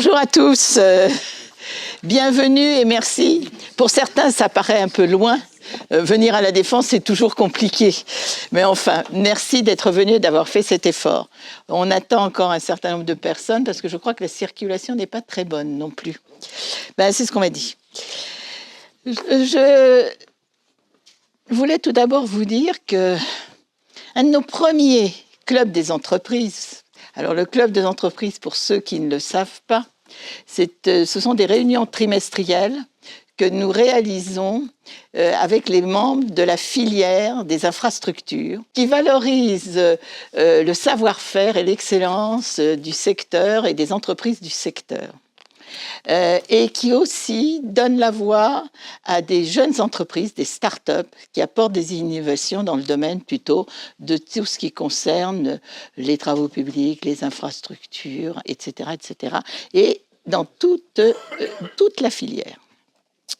Bonjour à tous, bienvenue et merci. Pour certains, ça paraît un peu loin. Venir à la Défense, c'est toujours compliqué. Mais enfin, merci d'être venu et d'avoir fait cet effort. On attend encore un certain nombre de personnes parce que je crois que la circulation n'est pas très bonne non plus. Ben, c'est ce qu'on m'a dit. Je voulais tout d'abord vous dire que un de nos premiers clubs des entreprises, alors le club des entreprises, pour ceux qui ne le savent pas, ce sont des réunions trimestrielles que nous réalisons avec les membres de la filière des infrastructures, qui valorisent le savoir-faire et l'excellence du secteur et des entreprises du secteur. Et qui aussi donne la voix à des jeunes entreprises, des start-up, qui apportent des innovations dans le domaine plutôt de tout ce qui concerne les travaux publics, les infrastructures, etc., etc. Et dans toute la filière.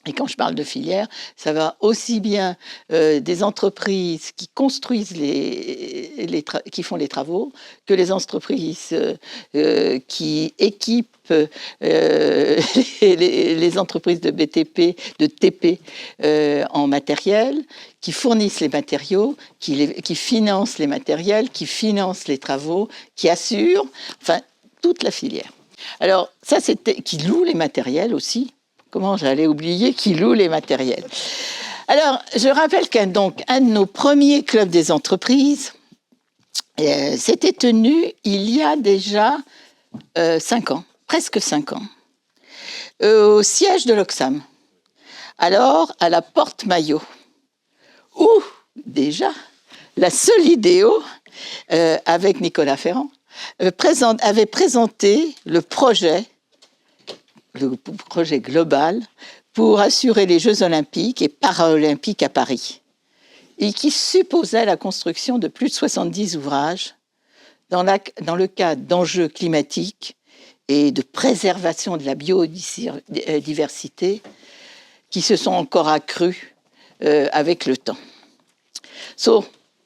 Et quand je parle de filière, ça va aussi bien des entreprises qui construisent qui font les travaux, que les entreprises qui équipent les entreprises de BTP, de TP en matériel, qui fournissent les matériaux, qui financent les matériels, qui financent les travaux, qui assurent, enfin, toute la filière. Alors, ça, c'était qui loue les matériels aussi. Comment j'allais oublier qui loue les matériels? Alors, je rappelle qu'un de nos premiers clubs des entreprises s'était tenu il y a déjà 5 ans, presque 5 ans, au siège de l'Oxam, alors à la Porte Maillot, où déjà la Solidéo, avec Nicolas Ferrand, avait présenté le projet global pour assurer les Jeux olympiques et paralympiques à Paris, et qui supposait la construction de plus de 70 ouvrages dans le cadre d'enjeux climatiques et de préservation de la biodiversité qui se sont encore accrus avec le temps.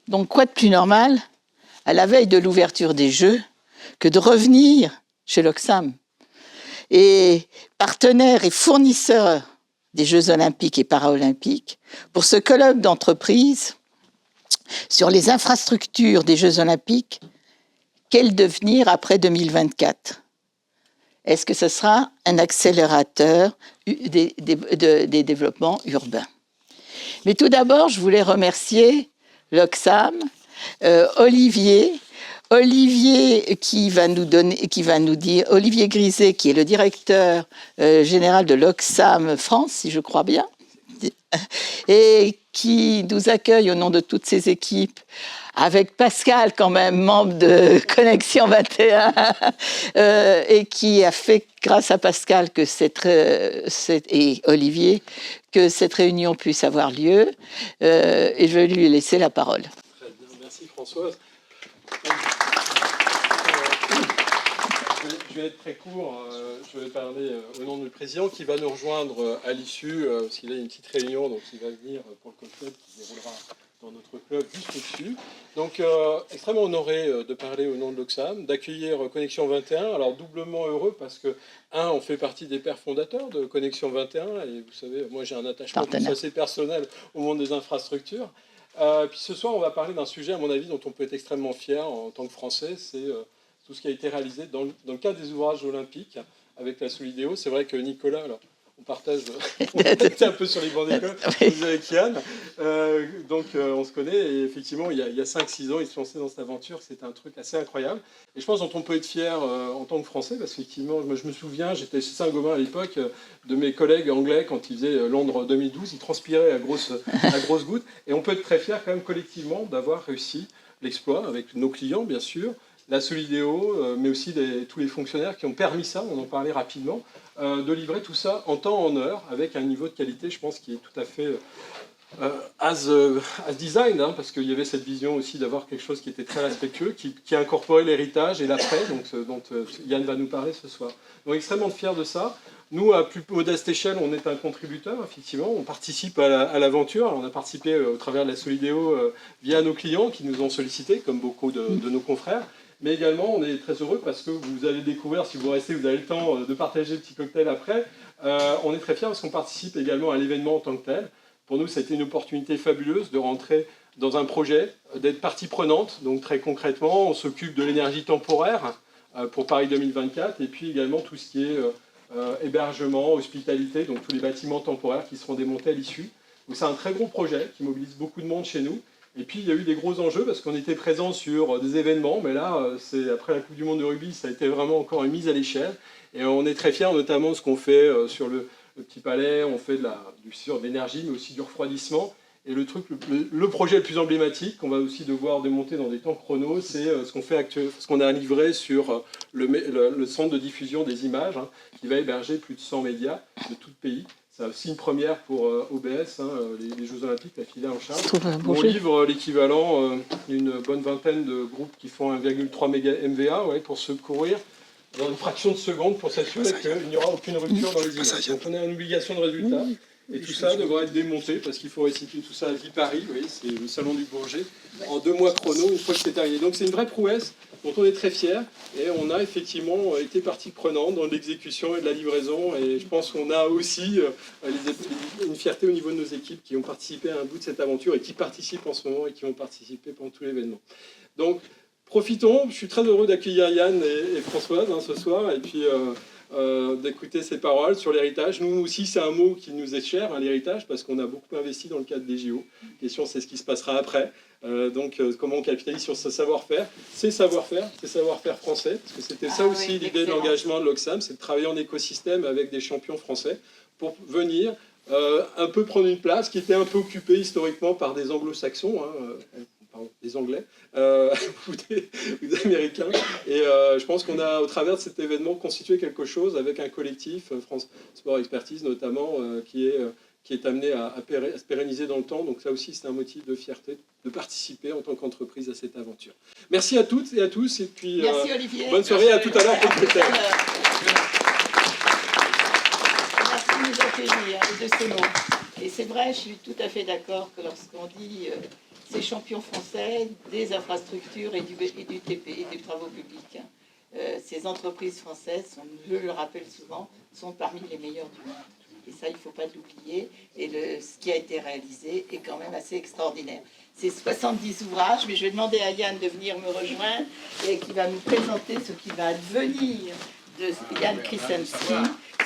Donc quoi de plus normal, à la veille de l'ouverture des Jeux, que de revenir chez l'Oxam et partenaire et fournisseur des Jeux olympiques et paralympiques pour ce colloque d'entreprise sur les infrastructures des Jeux olympiques. Quel devenir après 2024? Est-ce que ce sera un accélérateur des développements urbains? Mais tout d'abord, je voulais remercier l'Oxam, Olivier qui va nous dire, Olivier Griset, qui est le directeur général de l'Oxam France, si je crois bien, et qui nous accueille au nom de toutes ses équipes, avec Pascal quand même, membre de Connexion 21, et qui a fait, grâce à Pascal et Olivier, que cette réunion puisse avoir lieu. Et je vais lui laisser la parole. Très bien, merci Françoise. Je vais être très court, je vais parler au nom du président qui va nous rejoindre à l'issue, parce qu'il a une petite réunion, donc il va venir pour le cocktail qui déroulera dans notre club juste au-dessus. Donc extrêmement honoré de parler au nom de l'Oxam, d'accueillir Connexion 21, alors doublement heureux parce que, on fait partie des pères fondateurs de Connexion 21, et vous savez, moi j'ai un attachement assez personnel au monde des infrastructures. Puis ce soir, on va parler d'un sujet, à mon avis, dont on peut être extrêmement fier en tant que Français, c'est tout ce qui a été réalisé dans le cadre des ouvrages olympiques avec la Solidéo. C'est vrai que Nicolas, alors, on partage, on était un peu sur les bancs d'école, vous avec Yann, donc on se connaît, et effectivement, il y a 5-6 ans, il se lançait dans cette aventure, c'était un truc assez incroyable. Et je pense dont on peut être fier en tant que Français, parce qu'effectivement, je me souviens, j'étais chez Saint-Gobain à l'époque, de mes collègues anglais, quand ils faisaient Londres 2012, ils transpiraient à grosses gouttes, et on peut être très fier quand même collectivement d'avoir réussi l'exploit avec nos clients, bien sûr, la Solidéo, mais aussi tous les fonctionnaires qui ont permis ça, on en parlait rapidement, de livrer tout ça en temps, en heure, avec un niveau de qualité, je pense, qui est tout à fait as design, parce qu'il y avait cette vision aussi d'avoir quelque chose qui était très respectueux, qui incorporait l'héritage et l'après, dont Yann va nous parler ce soir. Donc extrêmement fier de ça. Nous, à plus modeste échelle, on est un contributeur, effectivement, on participe à l'aventure. On a participé au travers de la Solidéo via nos clients qui nous ont sollicités, comme beaucoup de nos confrères. Mais également, on est très heureux parce que vous allez découvrir, si vous restez, vous avez le temps de partager le petit cocktail après. On est très fiers parce qu'on participe également à l'événement en tant que tel. Pour nous, ça a été une opportunité fabuleuse de rentrer dans un projet, d'être partie prenante. Donc très concrètement, on s'occupe de l'énergie temporaire pour Paris 2024 et puis également tout ce qui est hébergement, hospitalité, donc tous les bâtiments temporaires qui seront démontés à l'issue. Donc c'est un très gros projet qui mobilise beaucoup de monde chez nous. Et puis il y a eu des gros enjeux parce qu'on était présent sur des événements, mais là, c'est après la Coupe du Monde de rugby, ça a été vraiment encore une mise à l'échelle. Et on est très fiers notamment de ce qu'on fait sur le Petit Palais, on fait sur de l'énergie, mais aussi du refroidissement. Et le projet le plus emblématique, qu'on va aussi devoir démonter dans des temps chrono, c'est ce qu'on a livré sur le centre de diffusion des images, hein, qui va héberger plus de 100 médias de tout le pays. C'est aussi une première pour OBS, hein, les Jeux Olympiques, la filiale en charge. On livre l'équivalent d'une bonne vingtaine de groupes qui font 1,3 MVA pour secourir dans une fraction de seconde pour s'assurer qu'il n'y aura aucune rupture dans les images. Donc on a une obligation de résultat. Et tout ça devra être démonté parce qu'il faut restituer tout ça à Viparis, vous voyez, c'est le salon du Bourget, en 2 mois chrono, une fois que c'est terminé. Donc c'est une vraie prouesse dont on est très fiers et on a effectivement été partie prenante dans l'exécution et de la livraison et je pense qu'on a aussi une fierté au niveau de nos équipes qui ont participé à un bout de cette aventure et qui participent en ce moment et qui ont participé pendant tout l'événement. Donc profitons, je suis très heureux d'accueillir Yann et Françoise ce soir et puis d'écouter ces paroles sur l'héritage. Nous aussi, c'est un mot qui nous est cher, hein, l'héritage, parce qu'on a beaucoup investi dans le cadre des JO. La question, c'est ce qui se passera après. Comment on capitalise sur ce savoir-faire. Ces savoir-faire français, parce que c'était ça aussi l'idée de l'engagement de l'Oxam, c'est de travailler en écosystème avec des champions français pour venir un peu prendre une place qui était un peu occupée historiquement par des anglo-saxons, des Anglais ou des Américains. Et je pense qu'on a, au travers de cet événement, constitué quelque chose avec un collectif, France Sport Expertise notamment, qui est amené à se pérenniser dans le temps. Donc ça aussi, c'est un motif de fierté de participer en tant qu'entreprise à cette aventure. Merci à toutes et à tous. Et puis, merci Olivier. Bonne soirée, à tout à l'heure pour le cocktail. Merci de nous accueillir et de ces mots. Et c'est vrai, je suis tout à fait d'accord que lorsqu'on dit ces champions français des infrastructures et du TP et des travaux publics, ces entreprises françaises, je le rappelle souvent, sont parmi les meilleures du monde. Et ça, il ne faut pas l'oublier. Et ce qui a été réalisé est quand même assez extraordinaire. C'est 70 ouvrages, mais je vais demander à Yann de venir me rejoindre et qui va nous présenter ce qui va advenir de Yann Krysenski,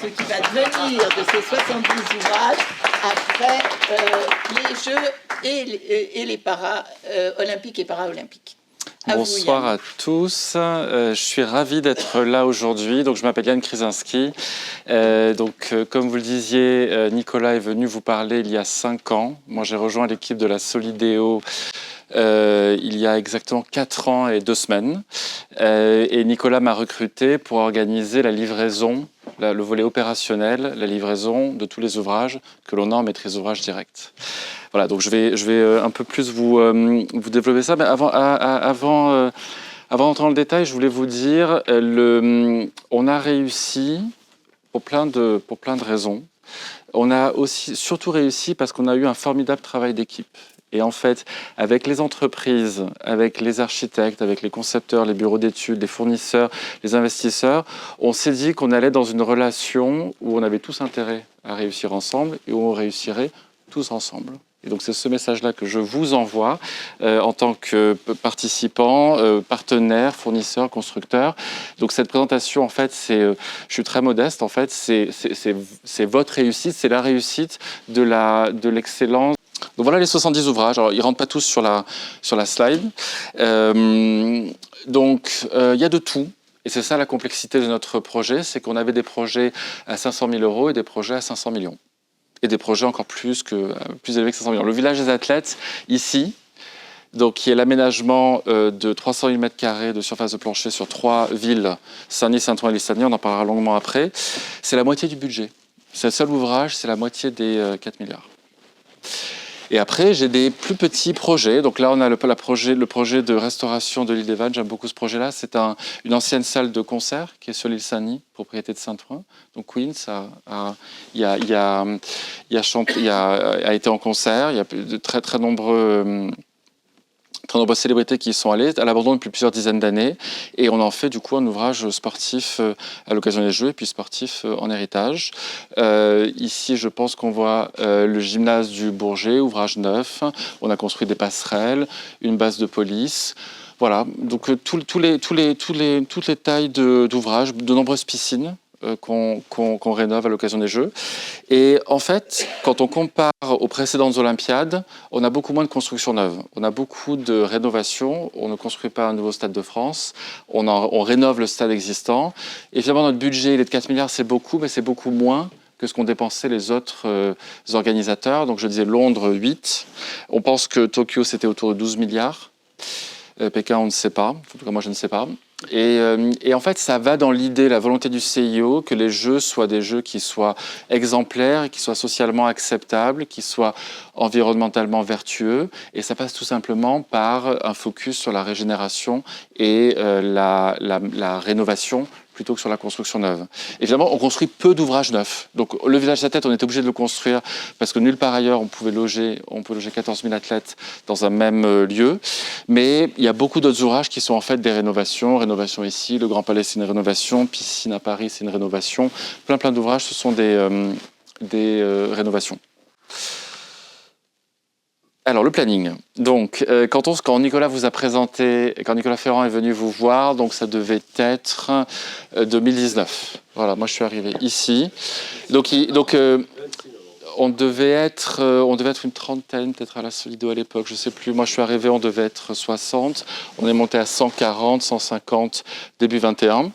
ce qui va devenir de ces 70 ouvrages après les Jeux et les olympiques et para-olympiques. Bonsoir à tous, je suis ravi d'être là aujourd'hui. Donc, je m'appelle Yann Krysenski. Comme vous le disiez, Nicolas est venu vous parler il y a 5 ans. Moi, j'ai rejoint l'équipe de la Solidéo il y a exactement 4 ans et 2 semaines. Et Nicolas m'a recruté pour organiser la livraison, le volet opérationnel, la livraison de tous les ouvrages que l'on a en maîtrise d'ouvrage directe. Voilà, donc je vais un peu plus vous développer ça. Mais avant d'entrer dans le détail, je voulais vous dire, on a réussi pour plein de raisons. On a aussi surtout réussi parce qu'on a eu un formidable travail d'équipe. Et en fait, avec les entreprises, avec les architectes, avec les concepteurs, les bureaux d'études, les fournisseurs, les investisseurs, on s'est dit qu'on allait dans une relation où on avait tous intérêt à réussir ensemble et où on réussirait tous ensemble. Et donc c'est ce message-là que je vous envoie en tant que participant, partenaire, fournisseur, constructeur. Donc cette présentation, en fait, je suis très modeste, en fait, c'est votre réussite, c'est la réussite de l'excellence. Donc voilà les 70 ouvrages. Alors, ils ne rentrent pas tous sur la slide. Il y a de tout. Et c'est ça la complexité de notre projet, c'est qu'on avait des projets à 500 000 euros et des projets à 500 millions. Et des projets encore plus élevés que 500 millions. Le village des athlètes, ici, donc, qui est l'aménagement de 300 000 m² de surface de plancher sur 3 villes, Saint-Denis, Saint-Ouen et Lissabon, on en parlera longuement après. C'est la moitié du budget. C'est le seul ouvrage, c'est la moitié des 4 milliards. Et après, j'ai des plus petits projets. Donc là, on a le projet de restauration de l'île des Vannes. J'aime beaucoup ce projet-là. C'est une ancienne salle de concert qui est sur l'île Saint-Denis, propriété de Saint-Ouen. Donc Queen a été en concert. Il y a de très, très nombreux très nombreuses célébrités qui y sont allées, à l'abandon depuis plusieurs dizaines d'années. Et on en fait du coup un ouvrage sportif à l'occasion des Jeux et puis sportif en héritage. Ici, je pense qu'on voit le gymnase du Bourget, ouvrage neuf. On a construit des passerelles, une base de police. Voilà, donc toutes les tailles d'ouvrages, de nombreuses piscines qu'on rénove à l'occasion des Jeux. Et en fait, quand on compare aux précédentes Olympiades, on a beaucoup moins de constructions neuves. On a beaucoup de rénovations. On ne construit pas un nouveau stade de France. On rénove le stade existant. Et finalement, notre budget, il est de 4 milliards, c'est beaucoup, mais c'est beaucoup moins que ce qu'ont dépensé les autres organisateurs. Donc je disais Londres, 8. On pense que Tokyo, c'était autour de 12 milliards. Pékin, on ne sait pas. En tout cas, moi, je ne sais pas. Et en fait, ça va dans l'idée, la volonté du CIO, que les jeux soient des jeux qui soient exemplaires, qui soient socialement acceptables, qui soient environnementalement vertueux. Et ça passe tout simplement par un focus sur la régénération et la rénovation plutôt que sur la construction neuve. Évidemment, on construit peu d'ouvrages neufs. Donc, le village de la Tête, on est obligé de le construire parce que nulle part ailleurs, on peut loger 14 000 athlètes dans un même lieu. Mais il y a beaucoup d'autres ouvrages qui sont en fait des rénovations. Rénovation ici, le Grand Palais, c'est une rénovation. Piscine à Paris, c'est une rénovation. Plein d'ouvrages, ce sont des rénovations. Alors, le planning. Donc, quand Nicolas vous a présenté, quand Nicolas Ferrand est venu vous voir, donc ça devait être 2019. Voilà, moi je suis arrivé ici. Donc on devait être une trentaine, peut-être à la Solido à l'époque, je ne sais plus. Moi je suis arrivé, on devait être 60. On est monté à 140, 150 début 21.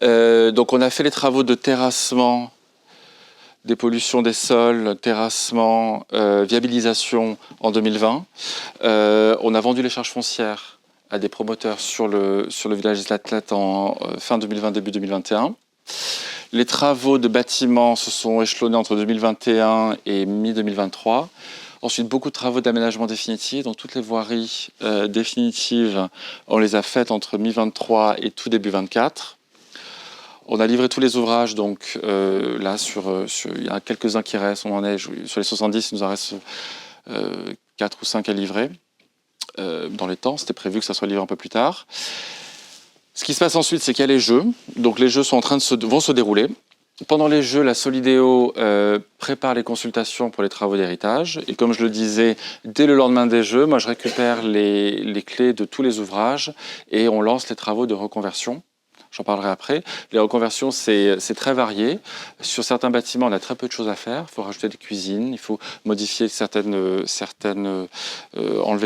Donc on a fait les travaux de terrassement, dépollution des sols, terrassement, viabilisation en 2020. On a vendu les charges foncières à des promoteurs sur le village des athlètes en fin 2020, début 2021. Les travaux de bâtiments se sont échelonnés entre 2021 et mi-2023. Ensuite, beaucoup de travaux d'aménagement définitifs. Donc, toutes les voiries définitives, on les a faites entre mi-23 et tout début 24. On a livré tous les ouvrages, donc là, il y en a quelques-uns qui restent. On en est sur les 70, il nous en reste 4 ou 5 à livrer dans les temps. C'était prévu que ça soit livré un peu plus tard. Ce qui se passe ensuite, c'est qu'il y a les Jeux. Donc les Jeux sont vont se dérouler. Pendant les Jeux, la Solidéo prépare les consultations pour les travaux d'héritage. Et comme je le disais, dès le lendemain des Jeux, moi je récupère les clés de tous les ouvrages et on lance les travaux de reconversion. J'en parlerai après. Les reconversions, c'est très varié. Sur certains bâtiments, on a très peu de choses à faire. Il faut rajouter des cuisines, il faut modifier enlever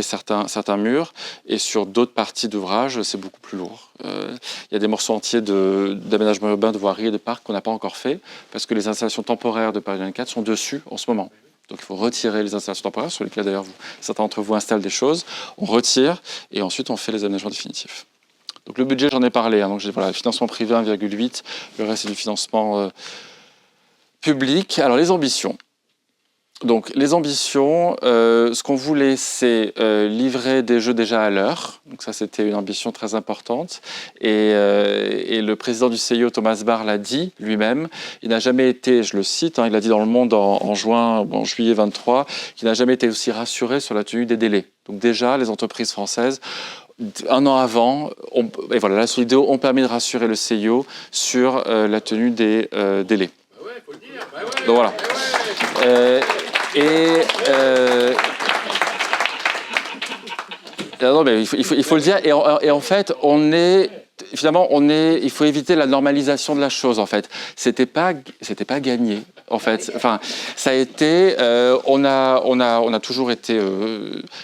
certains murs. Et sur d'autres parties d'ouvrage, c'est beaucoup plus lourd. Il y a des morceaux entiers d'aménagement urbain, de voirie et de parcs qu'on n'a pas encore fait parce que les installations temporaires de Paris 24 sont dessus en ce moment. Donc il faut retirer les installations temporaires, sur lesquelles d'ailleurs certains d'entre vous installent des choses. On retire et ensuite on fait les aménagements définitifs. Donc le budget, j'en ai parlé. Donc voilà, financement privé 1,8, le reste c'est du financement public. Alors les ambitions. Donc les ambitions, ce qu'on voulait, c'est livrer des jeux déjà à l'heure. Donc ça, c'était une ambition très importante. Et le président du CIO, Thomas Barr, l'a dit lui-même. Il n'a jamais été, je le cite, il l'a dit dans Le Monde en juillet 23, qu'il n'a jamais été aussi rassuré sur la tenue des délais. Donc déjà, les entreprises françaises, un an avant, la Solidéo ont permis de rassurer le CIO sur la tenue des délais. Bah ouais, faut le dire. Bah ouais, donc voilà. Non, mais il faut le dire. Et en fait, il faut éviter la normalisation de la chose. En fait, c'était pas gagné. En fait, enfin, ça a été. On a toujours été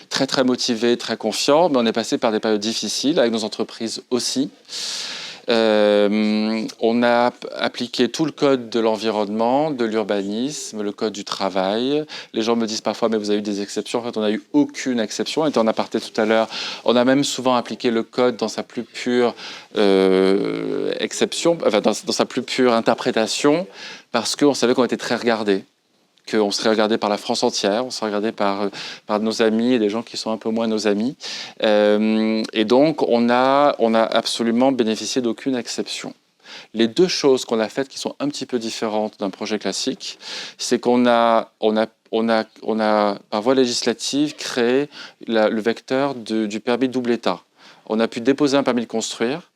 très très motivés, très confiants, mais on est passé par des périodes difficiles avec nos entreprises aussi. On a appliqué tout le code de l'environnement, de l'urbanisme, le code du travail. Les gens me disent parfois, mais vous avez eu des exceptions. En fait, on n'a eu aucune exception. On était en aparté tout à l'heure. On a même souvent appliqué le code dans sa plus pure exception, enfin, dans sa plus pure interprétation, parce qu'on savait qu'on était très regardés. Qu'on serait regardé par la France entière, on serait regardé par nos amis et des gens qui sont un peu moins nos amis. Et donc, on a absolument bénéficié d'aucune exception. Les deux choses qu'on a faites qui sont un petit peu différentes d'un projet classique, c'est qu'on a on a par voie législative, créé le vecteur du permis double état. On a pu déposer un permis de construire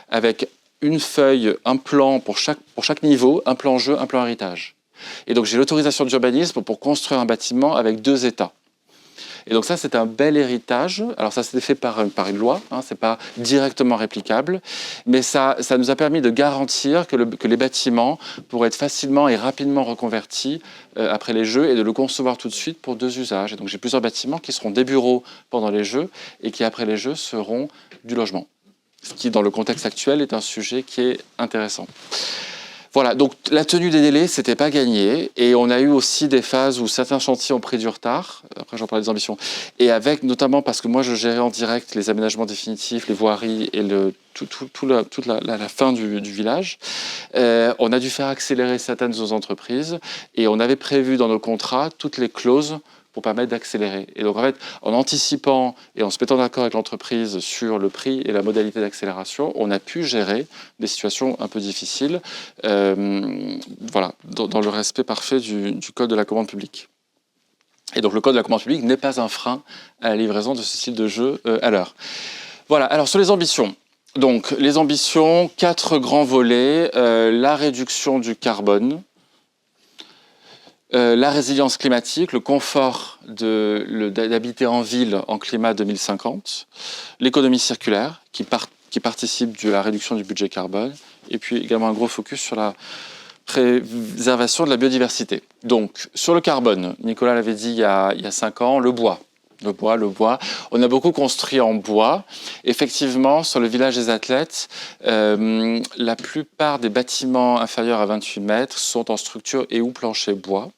avec une feuille, un plan pour chaque niveau, un plan jeu, un plan héritage. Et donc j'ai l'autorisation d'urbanisme pour construire un bâtiment avec 2 états. Et donc ça, c'est un bel héritage. Alors ça, c'était fait par une loi, hein, c'est pas directement réplicable, mais ça nous a permis de garantir que les bâtiments pourraient être facilement et rapidement reconvertis après les Jeux et de le concevoir tout de suite pour 2 usages. Et donc j'ai plusieurs bâtiments qui seront des bureaux pendant les Jeux et qui, après les Jeux, seront du logement. Ce qui, dans le contexte actuel, est un sujet qui est intéressant. Voilà, donc la tenue des délais, c'était pas gagné. Et on a eu aussi des phases où certains chantiers ont pris du retard. Après, j'en parlais des ambitions. Et avec, notamment parce que moi, je gérais en direct les aménagements définitifs, les voiries et toute la fin du village. On a dû faire accélérer certaines de nos entreprises. Et on avait prévu dans nos contrats toutes les clauses pour permettre d'accélérer. Et donc, en fait, en anticipant et en se mettant d'accord avec l'entreprise sur le prix et la modalité d'accélération, on a pu gérer des situations un peu difficiles, voilà, dans le respect parfait du Code de la commande publique. Et donc, le Code de la commande publique n'est pas un frein à la livraison de ce style de jeu à l'heure. Voilà, alors sur les ambitions. Donc, les ambitions, 4 grands volets. La réduction du carbone, la résilience climatique, le confort d'habiter en ville en climat 2050, l'économie circulaire qui participe de la réduction du budget carbone, et puis également un gros focus sur la préservation de la biodiversité. Donc, sur le carbone, Nicolas l'avait dit il y a 5 ans, le bois. Le bois. On a beaucoup construit en bois. Effectivement, sur le village des athlètes, la plupart des bâtiments inférieurs à 28 mètres sont en structure et ou plancher bois.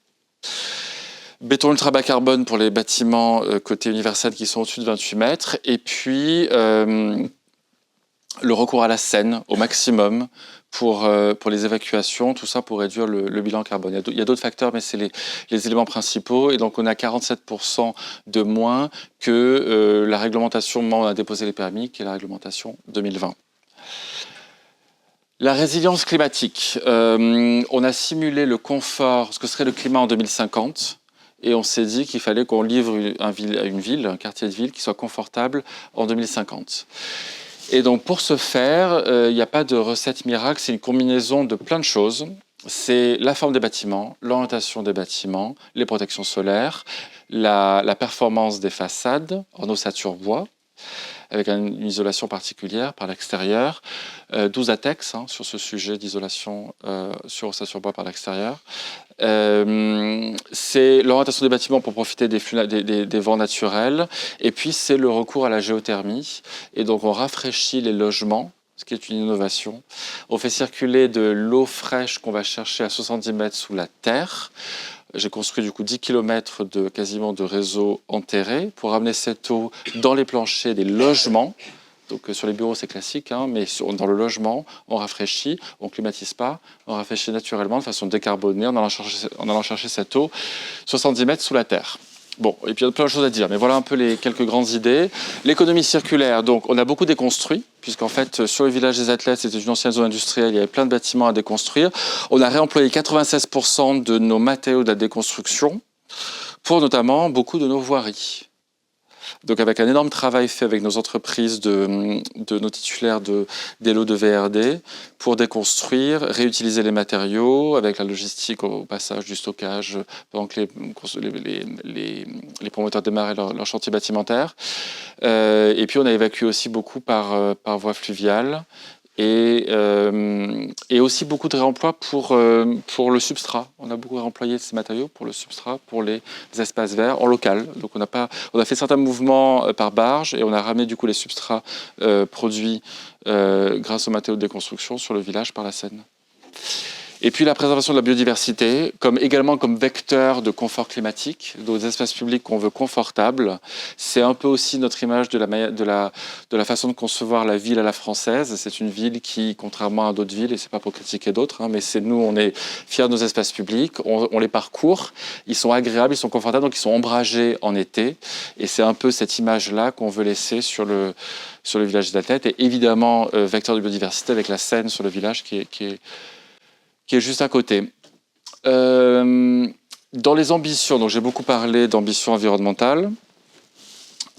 Béton ultra bas carbone pour les bâtiments côté universel qui sont au-dessus de 28 mètres. Et puis, le recours à la Seine au maximum pour les évacuations, tout ça pour réduire le bilan carbone. Il y a d'autres facteurs, mais c'est les éléments principaux. Et donc, on a 47% de moins que la réglementation au moment où on a déposé les permis, qui est la réglementation 2020. La résilience climatique. On a simulé le confort, ce que serait le climat en 2050. Et on s'est dit qu'il fallait qu'on livre un quartier de ville qui soit confortable en 2050. Et donc, pour ce faire, il n'y a pas de recette miracle, c'est une combinaison de plein de choses. C'est la forme des bâtiments, l'orientation des bâtiments, les protections solaires, la performance des façades en ossature bois, avec une isolation particulière par l'extérieur. 12 ATEX sur ce sujet d'isolation sur ossature bois par l'extérieur. C'est l'orientation des bâtiments pour profiter des vents naturels. Et puis, c'est le recours à la géothermie. Et donc, on rafraîchit les logements, ce qui est une innovation. On fait circuler de l'eau fraîche qu'on va chercher à 70 mètres sous la terre. J'ai construit du coup 10 km quasiment de réseau enterré pour amener cette eau dans les planchers des logements. Donc sur les bureaux c'est classique, mais dans le logement on rafraîchit, on climatise pas, on rafraîchit naturellement de façon décarbonée en allant chercher cette eau 70 mètres sous la terre. Bon, et puis il y a plein de choses à dire, mais voilà un peu les quelques grandes idées. L'économie circulaire, donc on a beaucoup déconstruit, puisqu'en fait sur le village des athlètes, c'était une ancienne zone industrielle, il y avait plein de bâtiments à déconstruire. On a réemployé 96% de nos matériaux de la déconstruction, pour notamment beaucoup de nos voiries. Donc avec un énorme travail fait avec nos entreprises de nos titulaires des lots de VRD pour déconstruire, réutiliser les matériaux avec la logistique au passage du stockage pendant que les promoteurs démarraient leur chantier bâtimentaire. Et puis on a évacué aussi beaucoup par voie fluviale. Et aussi beaucoup de réemploi pour le substrat. On a beaucoup réemployé ces matériaux pour le substrat, pour les espaces verts en local. Donc on a fait certains mouvements par barge et on a ramené du coup les substrats produits grâce aux matériaux de déconstruction sur le village par la Seine. Et puis la préservation de la biodiversité, également comme vecteur de confort climatique, nos espaces publics qu'on veut confortables. C'est un peu aussi notre image de la façon de concevoir la ville à la française. C'est une ville qui, contrairement à d'autres villes, et c'est pas pour critiquer d'autres, mais nous, on est fiers de nos espaces publics, on les parcourt, ils sont agréables, ils sont confortables, donc ils sont ombragés en été. Et c'est un peu cette image-là qu'on veut laisser sur le village des athlètes. Et évidemment, vecteur de biodiversité avec la Seine sur le village qui est juste à côté. Dans les ambitions, donc j'ai beaucoup parlé d'ambition environnementale,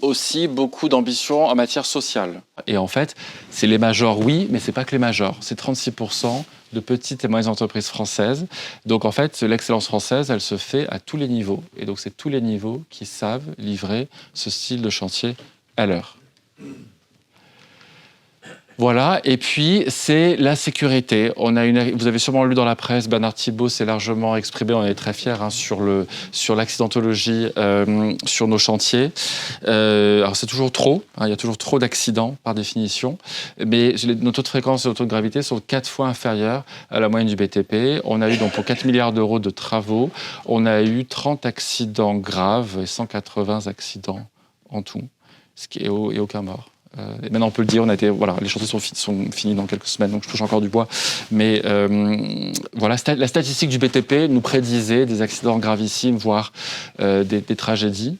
aussi beaucoup d'ambition en matière sociale. Et en fait, c'est les majors, oui, mais c'est pas que les majors. C'est 36% de petites et moyennes entreprises françaises. Donc en fait, l'excellence française, elle se fait à tous les niveaux. Et donc c'est tous les niveaux qui savent livrer ce style de chantier à l'heure. Voilà, et puis c'est la sécurité. Vous avez sûrement lu dans la presse, Bernard Thibault s'est largement exprimé, on est très fiers sur l'accidentologie sur nos chantiers. Alors c'est toujours trop, il y a toujours trop d'accidents par définition, mais nos taux de fréquence et nos taux de gravité sont 4 fois inférieurs à la moyenne du BTP. On a eu donc pour 4 milliards d'euros de travaux, on a eu 30 accidents graves et 180 accidents en tout, ce qui est et aucun mort. Et maintenant on peut le dire, les chantiers sont finis dans quelques semaines, donc je touche encore du bois. Mais voilà, la statistique du BTP nous prédisait des accidents gravissimes, voire des tragédies.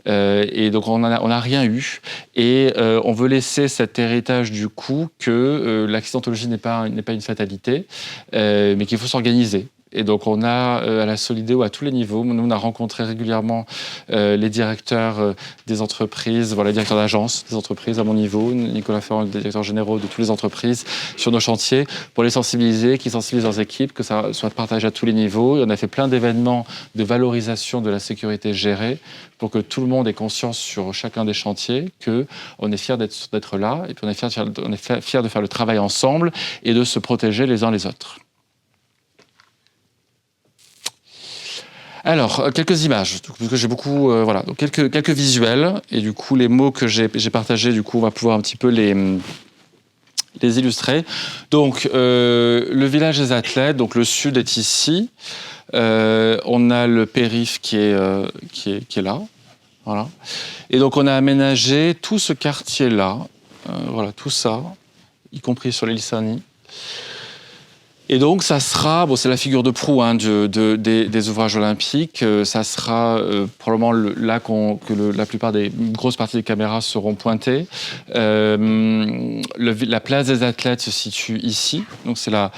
Et donc on n'a rien eu. Et on veut laisser cet héritage du coup que l'accidentologie n'est pas une fatalité, mais qu'il faut s'organiser. Et donc, on a à la Solidéo, à tous les niveaux, nous, on a rencontré régulièrement les directeurs des entreprises, les directeurs d'agence des entreprises à mon niveau, Nicolas Ferrand, le directeur général de toutes les entreprises sur nos chantiers, pour les sensibiliser, qu'ils sensibilisent leurs équipes, que ça soit partagé à tous les niveaux. Et on a fait plein d'événements de valorisation de la sécurité gérée pour que tout le monde ait conscience sur chacun des chantiers qu'on est fiers d'être là et puis on est fiers de faire le travail ensemble et de se protéger les uns les autres. Alors, quelques images, parce que j'ai beaucoup, donc quelques visuels, et du coup, les mots que j'ai partagés, du coup, on va pouvoir un petit peu les illustrer. Donc, le village des athlètes, donc le sud est ici. On a le périph' qui est là, voilà. Et donc, on a aménagé tout ce quartier-là, tout ça, y compris sur l'île Saint-Denis. Et donc, ça sera, c'est la figure de proue des ouvrages olympiques, ça sera probablement là que la plupart des grosses parties des caméras seront pointées. La place des athlètes se situe ici, donc c'est un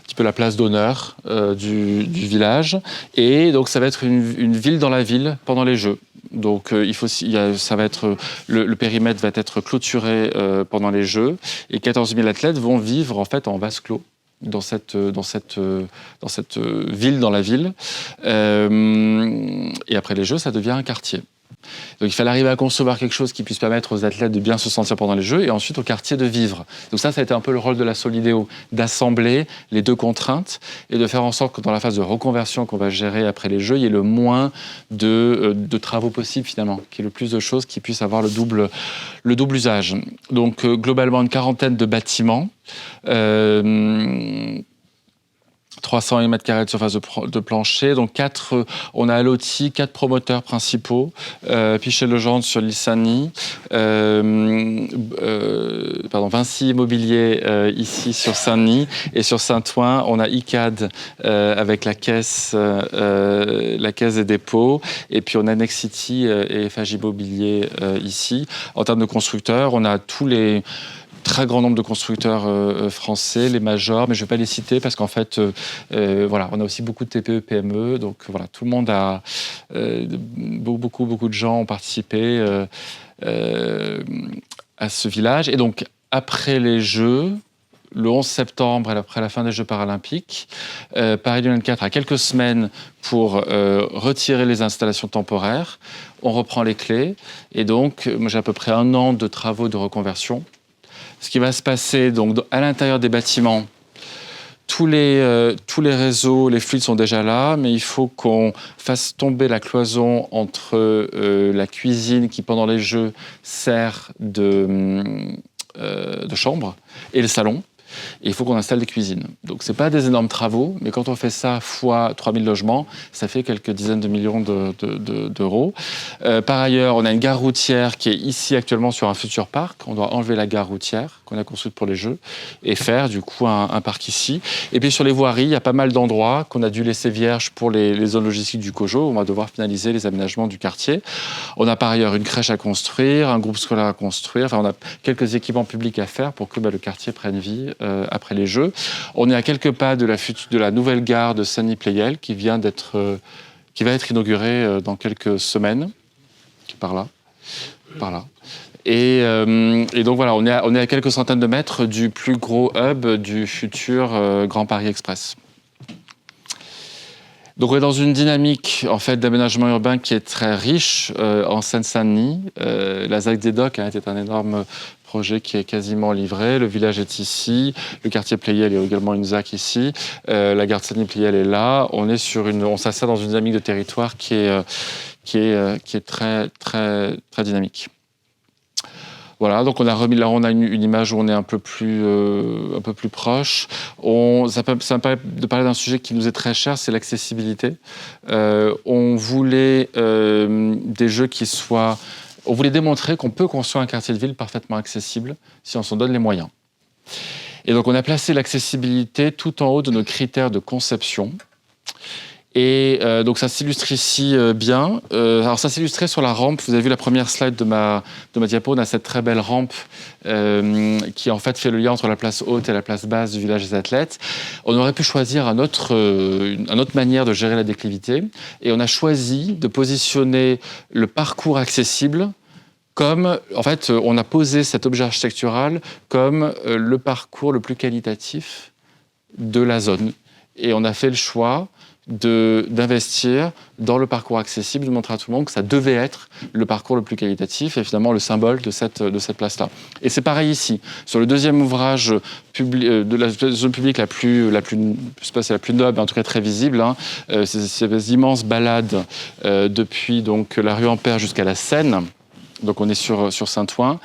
petit peu la place d'honneur du village. Et donc, ça va être une ville dans la ville pendant les Jeux. Donc, le périmètre va être clôturé pendant les Jeux, et 14 000 athlètes vont vivre en fait en vase clos dans cette ville dans la ville. Et après les Jeux, ça devient un quartier. Donc il fallait arriver à concevoir quelque chose qui puisse permettre aux athlètes de bien se sentir pendant les Jeux et ensuite au quartier de vivre. Donc ça a été un peu le rôle de la Solidéo, d'assembler les deux contraintes et de faire en sorte que dans la phase de reconversion qu'on va gérer après les Jeux, il y ait le moins de travaux possibles finalement, qu'il y ait le plus de choses qui puissent avoir le double usage. Donc globalement une quarantaine de bâtiments, 300 mètres carrés de surface de plancher. Donc on a alloti 4 promoteurs principaux. Pichet-Legendre sur l'île Saint-Denis. Vinci Immobilier ici sur Saint-Denis. Et sur Saint-Ouen, on a ICAD avec la caisse des dépôts. Et puis on a Nexity et FH Immobilier ici. En termes de constructeurs, on a tous les très grand nombre de constructeurs français, les majors, mais je ne vais pas les citer parce qu'en fait, on a aussi beaucoup de TPE, PME, donc voilà, tout le monde a, beaucoup de gens ont participé à ce village. Et donc, après les Jeux, le 11 septembre, et après la fin des Jeux paralympiques, Paris 2024 a quelques semaines pour retirer les installations temporaires. On reprend les clés. Et donc, moi, j'ai à peu près 1 an de travaux de reconversion. Ce qui va se passer donc à l'intérieur des bâtiments, tous les réseaux, les fluides sont déjà là, mais il faut qu'on fasse tomber la cloison entre la cuisine qui, pendant les Jeux, sert de chambre et le salon. Et il faut qu'on installe des cuisines. Donc, ce n'est pas des énormes travaux, mais quand on fait ça fois 3000 logements, ça fait quelques dizaines de millions d'euros. Par ailleurs, on a une gare routière qui est ici actuellement sur un futur parc. On doit enlever la gare routière qu'on a construite pour les Jeux et faire du coup un parc ici. Et puis sur les voiries, il y a pas mal d'endroits qu'on a dû laisser vierges pour les zones logistiques du COJO. On va devoir finaliser les aménagements du quartier. On a par ailleurs une crèche à construire, un groupe scolaire à construire. Enfin, on a quelques équipements publics à faire pour que le quartier prenne vie après les Jeux. On est à quelques pas de la nouvelle gare de Saint-Denis-Pleyel qui vient d'être qui va être inauguré dans quelques semaines, par là. Et donc voilà, on est à quelques centaines de mètres du plus gros hub du futur Grand Paris Express. Donc on est dans une dynamique en fait d'aménagement urbain qui est très riche en Seine-Saint-Denis. La ZAC des Docks était un énorme projet qui est quasiment livré. Le village est ici, le quartier Pleyel est également une ZAC ici, la gare de Saint-Denis-Pleyel est là. On s'insère dans une dynamique de territoire qui est très très très dynamique. Voilà, donc on a une image où on est un peu plus proche. Ça me permet de parler d'un sujet qui nous est très cher, c'est l'accessibilité. On voulait des jeux qui soient... On voulait démontrer qu'on peut construire un quartier de ville parfaitement accessible si on s'en donne les moyens. Et donc on a placé l'accessibilité tout en haut de nos critères de conception. Et donc ça s'illustre ici bien. Alors ça s'illustrait sur la rampe. Vous avez vu la première slide de ma diapo. On a cette très belle rampe qui en fait fait le lien entre la place haute et la place basse du village des athlètes. On aurait pu choisir une autre manière de gérer la déclivité. Et on a choisi de positionner le parcours accessible comme, en fait, on a posé cet objet architectural comme le parcours le plus qualitatif de la zone. Et on a fait le choix d'investir dans le parcours accessible, de montrer à tout le monde que ça devait être le parcours le plus qualitatif et finalement le symbole de cette place-là. Et c'est pareil ici. Sur le deuxième ouvrage de la zone publique la plus, je sais pas si c'est la plus noble, mais en tout cas très visible, hein, c'est ces immenses balades depuis donc, la rue Ampère jusqu'à la Seine. Donc on est sur Saint-Ouen.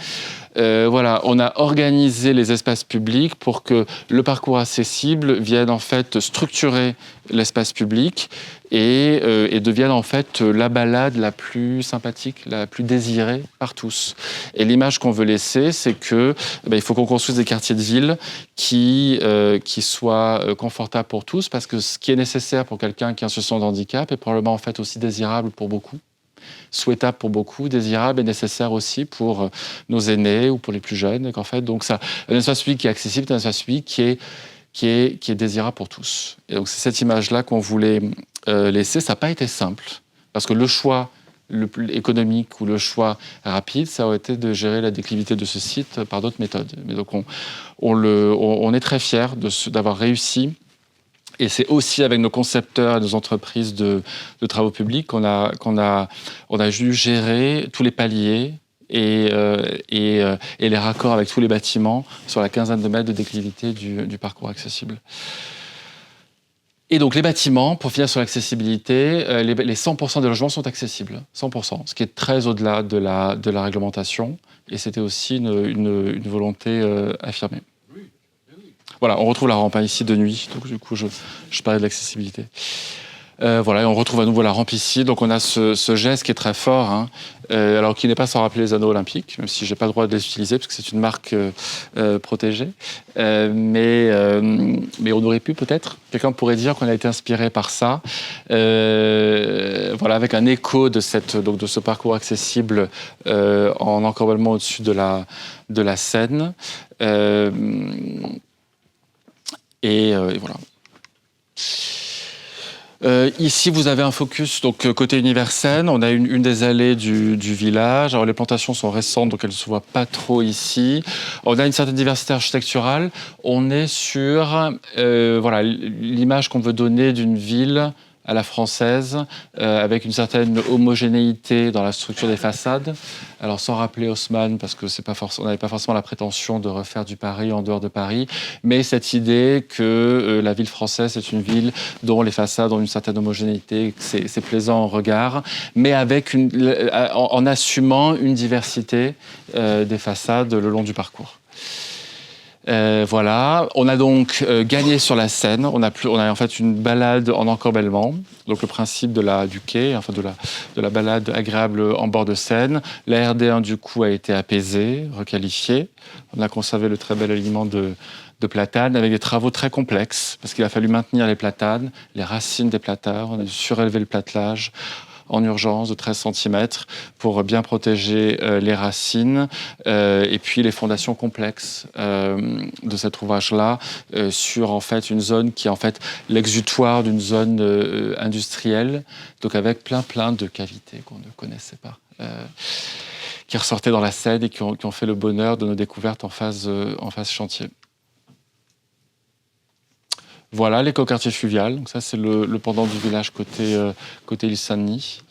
Voilà, on a organisé les espaces publics pour que le parcours accessible vienne en fait structurer l'espace public et devienne en fait la balade la plus sympathique, la plus désirée par tous. Et l'image qu'on veut laisser, c'est que il faut qu'on construise des quartiers de ville qui soient confortables pour tous, parce que ce qui est nécessaire pour quelqu'un qui est en situation de handicap est probablement en fait aussi désirable pour beaucoup. Souhaitable pour beaucoup, désirable et nécessaire aussi pour nos aînés ou pour les plus jeunes. Et qu'en fait, donc ça, un espace public qui est accessible, c'est un espace public qui est désirable pour tous. Et donc c'est cette image-là qu'on voulait laisser. Ça n'a pas été simple, parce que le choix le plus économique ou le choix rapide, ça aurait été de gérer la déclivité de ce site par d'autres méthodes. Mais donc on est très fiers d'avoir réussi. Et c'est aussi avec nos concepteurs et nos entreprises de travaux publics qu'on a dû gérer tous les paliers et les raccords avec tous les bâtiments sur la quinzaine de mètres de déclivité du parcours accessible. Et donc les bâtiments, pour finir sur l'accessibilité, les 100% des logements sont accessibles, 100%, ce qui est très au-delà de la réglementation. Et c'était aussi une volonté affirmée. Voilà, on retrouve la rampe ici de nuit, donc du coup je parlais de l'accessibilité. Voilà, et on retrouve à nouveau la rampe ici, donc on a ce geste qui est très fort, hein, alors qui n'est pas sans rappeler les anneaux olympiques, même si je n'ai pas le droit de les utiliser, parce que c'est une marque protégée. Mais on aurait pu peut-être, quelqu'un pourrait dire qu'on a été inspiré par ça, voilà, avec un écho de ce parcours accessible en encorbellement au-dessus de la Seine. Et voilà. Ici, vous avez un focus donc côté univers Seine. On a une des allées du village. Alors, les plantations sont récentes, donc elles ne se voient pas trop ici. On a une certaine diversité architecturale. On est sur voilà, l'image qu'on veut donner d'une ville à la française, avec une certaine homogénéité dans la structure des façades. Alors sans rappeler Haussmann, parce que on n'avait pas forcément la prétention de refaire du Paris en dehors de Paris, mais cette idée que la ville française est une ville dont les façades ont une certaine homogénéité, que c'est plaisant au regard, mais en assumant une diversité des façades le long du parcours. Voilà, on a donc gagné sur la Seine. On a en fait une balade en encorbellement, donc le principe du quai, enfin de la balade agréable en bord de Seine. La RD1 du coup a été apaisée, requalifiée. On a conservé le très bel alignement de platanes avec des travaux très complexes, parce qu'il a fallu maintenir les platanes, les racines des platanes, on a dû surélever le platelage. en urgence de 13 cm pour bien protéger les racines et puis les fondations complexes de cet ouvrage-là sur en fait une zone qui est en fait l'exutoire d'une zone industrielle, donc avec plein de cavités qu'on ne connaissait pas. Qui ressortaient dans la Seine et qui ont fait le bonheur de nos découvertes en phase chantier. Voilà l'écoquartier fluvial. Donc ça, c'est le pendant du village côté île Saint-Denis.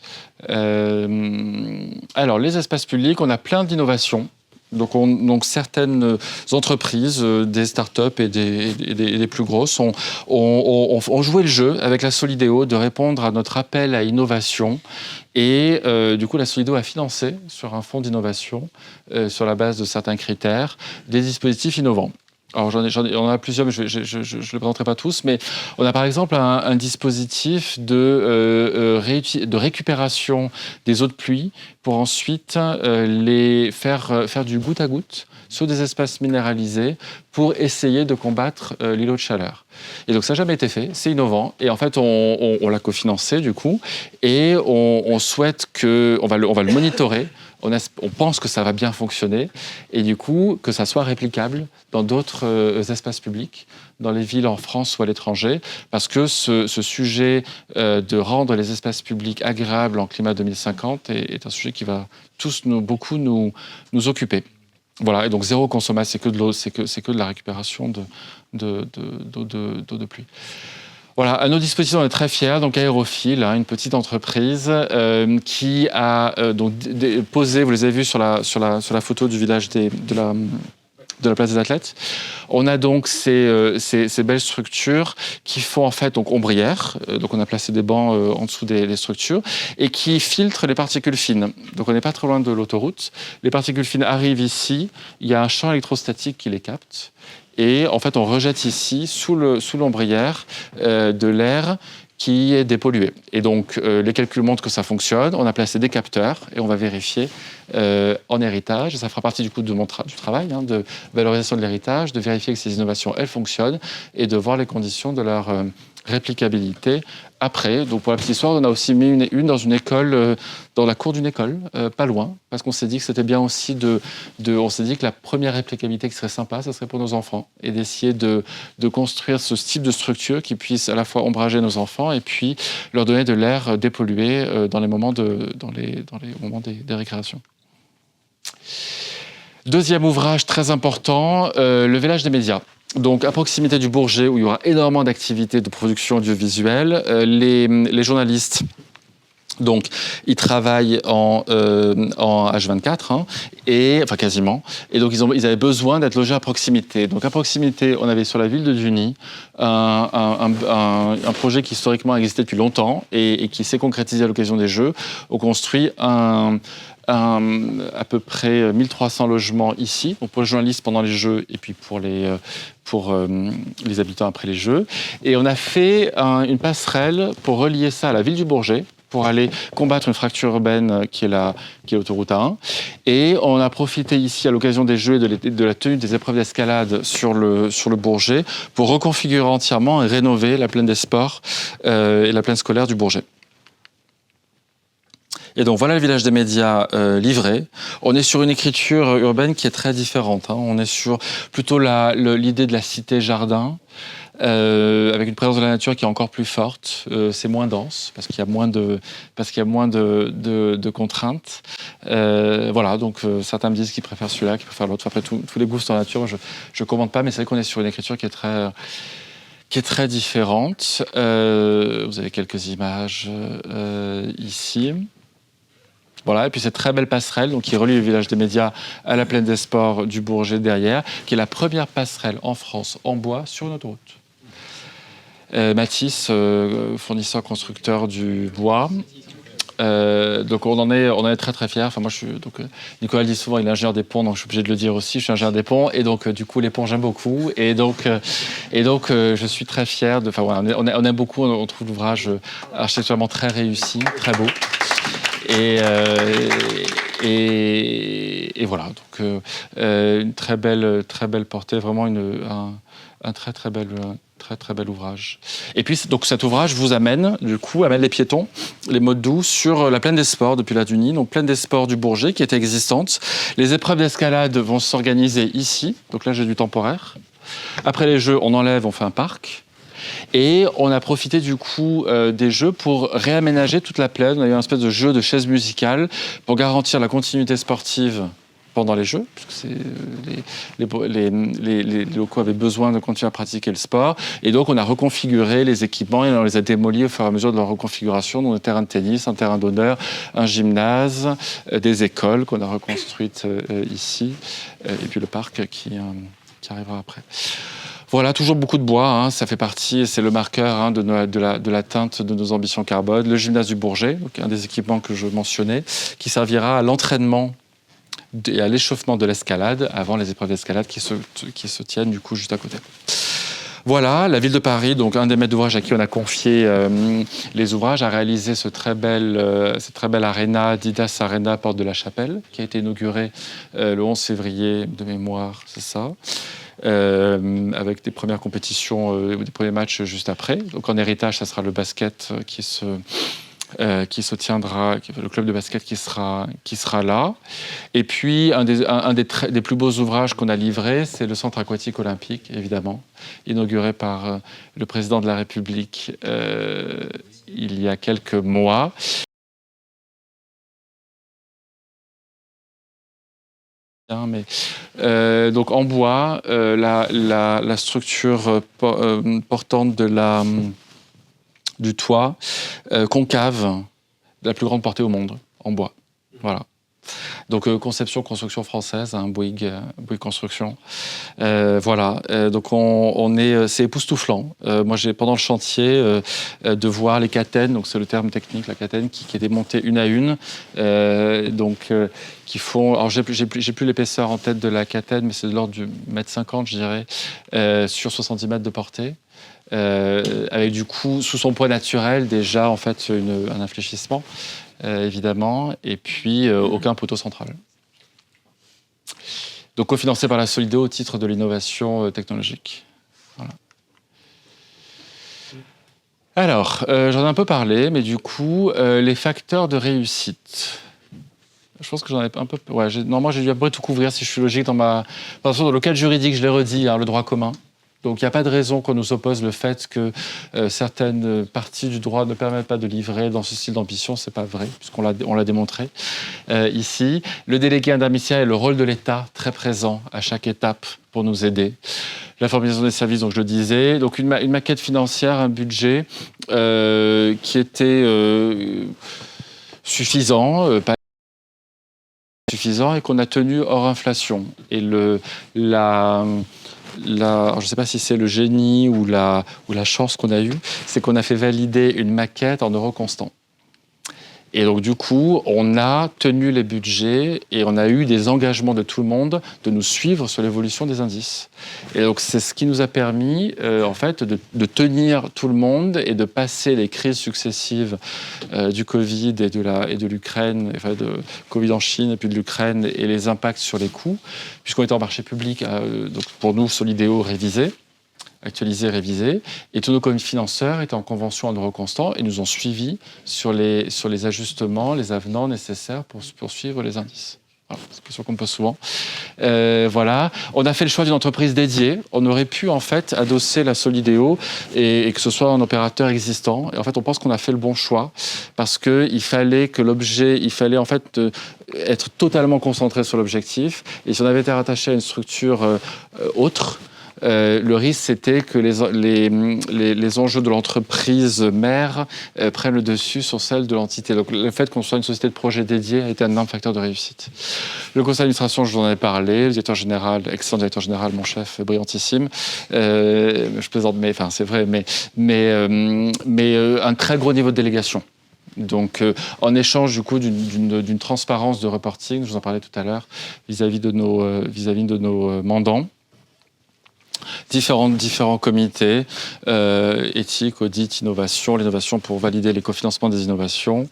Alors, les espaces publics, on a plein d'innovations. Donc certaines entreprises, des startups et des plus grosses, ont joué le jeu avec la Solideo de répondre à notre appel à innovation. Et du coup, la Solideo a financé sur un fonds d'innovation, sur la base de certains critères, des dispositifs innovants. Alors, on en a plusieurs, mais je ne les présenterai pas tous. Mais on a par exemple un dispositif de récupération des eaux de pluie pour ensuite les faire du goutte à goutte sur des espaces minéralisés pour essayer de combattre l'îlot de chaleur. Et donc, ça n'a jamais été fait, c'est innovant. Et en fait, on l'a cofinancé, du coup, et on souhaite on va le monitorer. On pense que ça va bien fonctionner et du coup que ça soit réplicable dans d'autres espaces publics, dans les villes en France ou à l'étranger, parce que ce sujet de rendre les espaces publics agréables en climat 2050 est un sujet qui va beaucoup nous occuper. Voilà, et donc zéro consommation, c'est que de l'eau, c'est que de la récupération d'eau de pluie. Voilà, à nos dispositions, on est très fiers. Donc Aérophile, une petite entreprise qui a posé, vous les avez vus sur la photo du village de la place des Athlètes. On a donc ces belles structures qui font en fait donc ombrières. Donc on a placé des bancs en dessous des structures et qui filtrent les particules fines. Donc on n'est pas trop loin de l'autoroute. Les particules fines arrivent ici. Il y a un champ électrostatique qui les capte. Et en fait, on rejette ici, sous l'ombrière, de l'air qui est dépollué. Et donc, les calculs montrent que ça fonctionne. On a placé des capteurs et on va vérifier en héritage. Et ça fera partie du coup du travail, de valorisation de l'héritage, de vérifier que ces innovations, elles fonctionnent et de voir les conditions de leur réplicabilité après. Donc, pour la petite histoire, on a aussi mis une dans une école, dans la cour d'une école, pas loin, parce qu'on s'est dit que c'était bien aussi on s'est dit que la première réplicabilité qui serait sympa, ça serait pour nos enfants, et d'essayer de construire ce type de structure qui puisse à la fois ombrager nos enfants et puis leur donner de l'air dépollué dans les moments moments des récréations. Deuxième ouvrage très important, le village des médias. Donc, à proximité du Bourget, où il y aura énormément d'activités de production audiovisuelle, les journalistes, donc, ils travaillent en H24, enfin quasiment, et donc ils avaient besoin d'être logés à proximité. Donc, à proximité, on avait sur la ville de Duny un projet qui historiquement existait depuis longtemps et qui s'est concrétisé à l'occasion des Jeux. On construit à peu près 1300 logements ici, donc pour les journalistes pendant les Jeux et puis pour les habitants après les Jeux. Et on a fait une passerelle pour relier ça à la ville du Bourget, pour aller combattre une fracture urbaine qui est l'autoroute A1. Et on a profité ici, à l'occasion des Jeux et de la tenue des épreuves d'escalade sur le Bourget, pour reconfigurer entièrement et rénover la plaine des sports et la plaine scolaire du Bourget. Et donc voilà le village des médias livré. On est sur une écriture urbaine qui est très différente. On est sur plutôt l'idée de la cité-jardin, avec une présence de la nature qui est encore plus forte. C'est moins dense parce qu'il y a moins de contraintes. Voilà, donc certains me disent qu'ils préfèrent celui-là, qu'ils préfèrent l'autre. Après, tous les goûts sur la nature, je ne commente pas, mais c'est vrai qu'on est sur une écriture qui est très différente. Vous avez quelques images ici. Voilà, et puis cette très belle passerelle donc, qui relie le village des médias à la plaine des sports du Bourget derrière, qui est la première passerelle en France en bois sur une autoroute. Matisse, fournisseur constructeur du bois. Donc on en est très très fiers. Enfin moi Nicolas dit souvent il est ingénieur des ponts, donc je suis obligé de le dire aussi. Je suis ingénieur des ponts et donc du coup les ponts j'aime beaucoup et donc je suis très fier de. Enfin voilà, on aime beaucoup. On trouve l'ouvrage architecturalement très réussi, très beau. Et voilà, donc une très belle portée, vraiment un très bel ouvrage. Et puis donc cet ouvrage vous amène les piétons, les modes doux sur la plaine des sports depuis la Duny, donc plaine des sports du Bourget qui était existante. Les épreuves d'escalade vont s'organiser ici, donc là j'ai du temporaire. Après les jeux, on enlève, on fait un parc. Et on a profité du coup des jeux pour réaménager toute la plaine. On a eu un espèce de jeu de chaises musicales pour garantir la continuité sportive pendant les jeux, puisque les locaux avaient besoin de continuer à pratiquer le sport. Et donc, on a reconfiguré les équipements et on les a démolis au fur et à mesure de leur reconfiguration, donc un terrain de tennis, un terrain d'honneur, un gymnase, des écoles qu'on a reconstruites ici, et puis le parc qui arrivera après. Voilà, toujours beaucoup de bois, hein, ça fait partie, c'est le marqueur de la teinte de nos ambitions carbone. Le gymnase du Bourget, donc un des équipements que je mentionnais, qui servira à l'entraînement et à l'échauffement de l'escalade avant les épreuves d'escalade qui se tiennent du coup juste à côté. Voilà, la ville de Paris, donc un des maîtres d'ouvrage à qui on a confié les ouvrages, a réalisé cette très belle aréna, Didas Arena, porte de la Chapelle, qui a été inaugurée le 11 février de mémoire, c'est ça. Avec des premières compétitions, des premiers matchs juste après. Donc en héritage, ça sera le basket qui se tiendra, le club de basket qui sera là. Et puis un des plus beaux ouvrages qu'on a livrés, c'est le centre aquatique olympique, évidemment, inauguré par le président de la République il y a quelques mois. Mais, donc en bois, la structure portante du toit, concave, la plus grande portée au monde, en bois. Voilà. Donc conception, construction française, Bouygues Construction. Voilà. Donc c'est époustouflant. Moi, pendant le chantier de voir les catènes, donc c'est le terme technique, la catène qui est démontée une à une, qui font. Alors j'ai plus l'épaisseur en tête de la catène, mais c'est de l'ordre du 1,50 m, je dirais, sur 70 mètres de portée. Avec du coup, sous son poids naturel, déjà en fait un infléchissement. Évidemment, et puis aucun poteau central. Donc cofinancé par la Solideo au titre de l'innovation technologique. Voilà. Alors, j'en ai un peu parlé, mais du coup, les facteurs de réussite. Je pense que j'en ai un peu... Ouais, normalement, j'ai dû à peu près tout couvrir, si je suis logique, dans le cadre juridique, je l'ai redit, le droit commun. Donc il n'y a pas de raison qu'on nous oppose le fait que certaines parties du droit ne permettent pas de livrer dans ce style d'ambition. Ce n'est pas vrai, puisqu'on l'a démontré ici. Le délégué indemnitaire et le rôle de l'État très présent à chaque étape pour nous aider. La formalisation des services, donc je le disais. Donc une maquette financière, un budget qui était suffisant, pas suffisant, et qu'on a tenu hors inflation. Et alors je ne sais pas si c'est le génie ou la chance qu'on a eue, c'est qu'on a fait valider une maquette en euros constants. Et donc du coup, on a tenu les budgets et on a eu des engagements de tout le monde de nous suivre sur l'évolution des indices. Et donc c'est ce qui nous a permis en fait de tenir tout le monde et de passer les crises successives du Covid et de l'Ukraine, enfin de Covid en Chine et puis de l'Ukraine et les impacts sur les coûts, puisqu'on était en marché public, donc pour nous Solideo actualisé, révisé, et tous nos financeurs étaient en convention en euros constants et nous ont suivis sur les ajustements, les avenants nécessaires pour suivre les indices. Voilà, c'est une question qu'on me pose souvent. Voilà. On a fait le choix d'une entreprise dédiée. On aurait pu en fait adosser la Solideo et que ce soit un opérateur existant. Et en fait, on pense qu'on a fait le bon choix parce qu'il fallait en fait être totalement concentré sur l'objectif. Et si on avait été rattaché à une structure autre, le risque, c'était que les enjeux de l'entreprise mère prennent le dessus sur celle de l'entité. Donc, le fait qu'on soit une société de projet dédiée a été un énorme facteur de réussite. Le conseil d'administration, je vous en ai parlé. Le directeur général, excellent directeur général, mon chef, brillantissime. Je plaisante, mais enfin, c'est vrai, mais un très gros niveau de délégation. Donc, en échange du coup d'une transparence de reporting, je vous en parlais tout à l'heure, vis-à-vis de nos mandants. Différents comités, éthique, audit, innovation, l'innovation pour valider les cofinancements des innovations.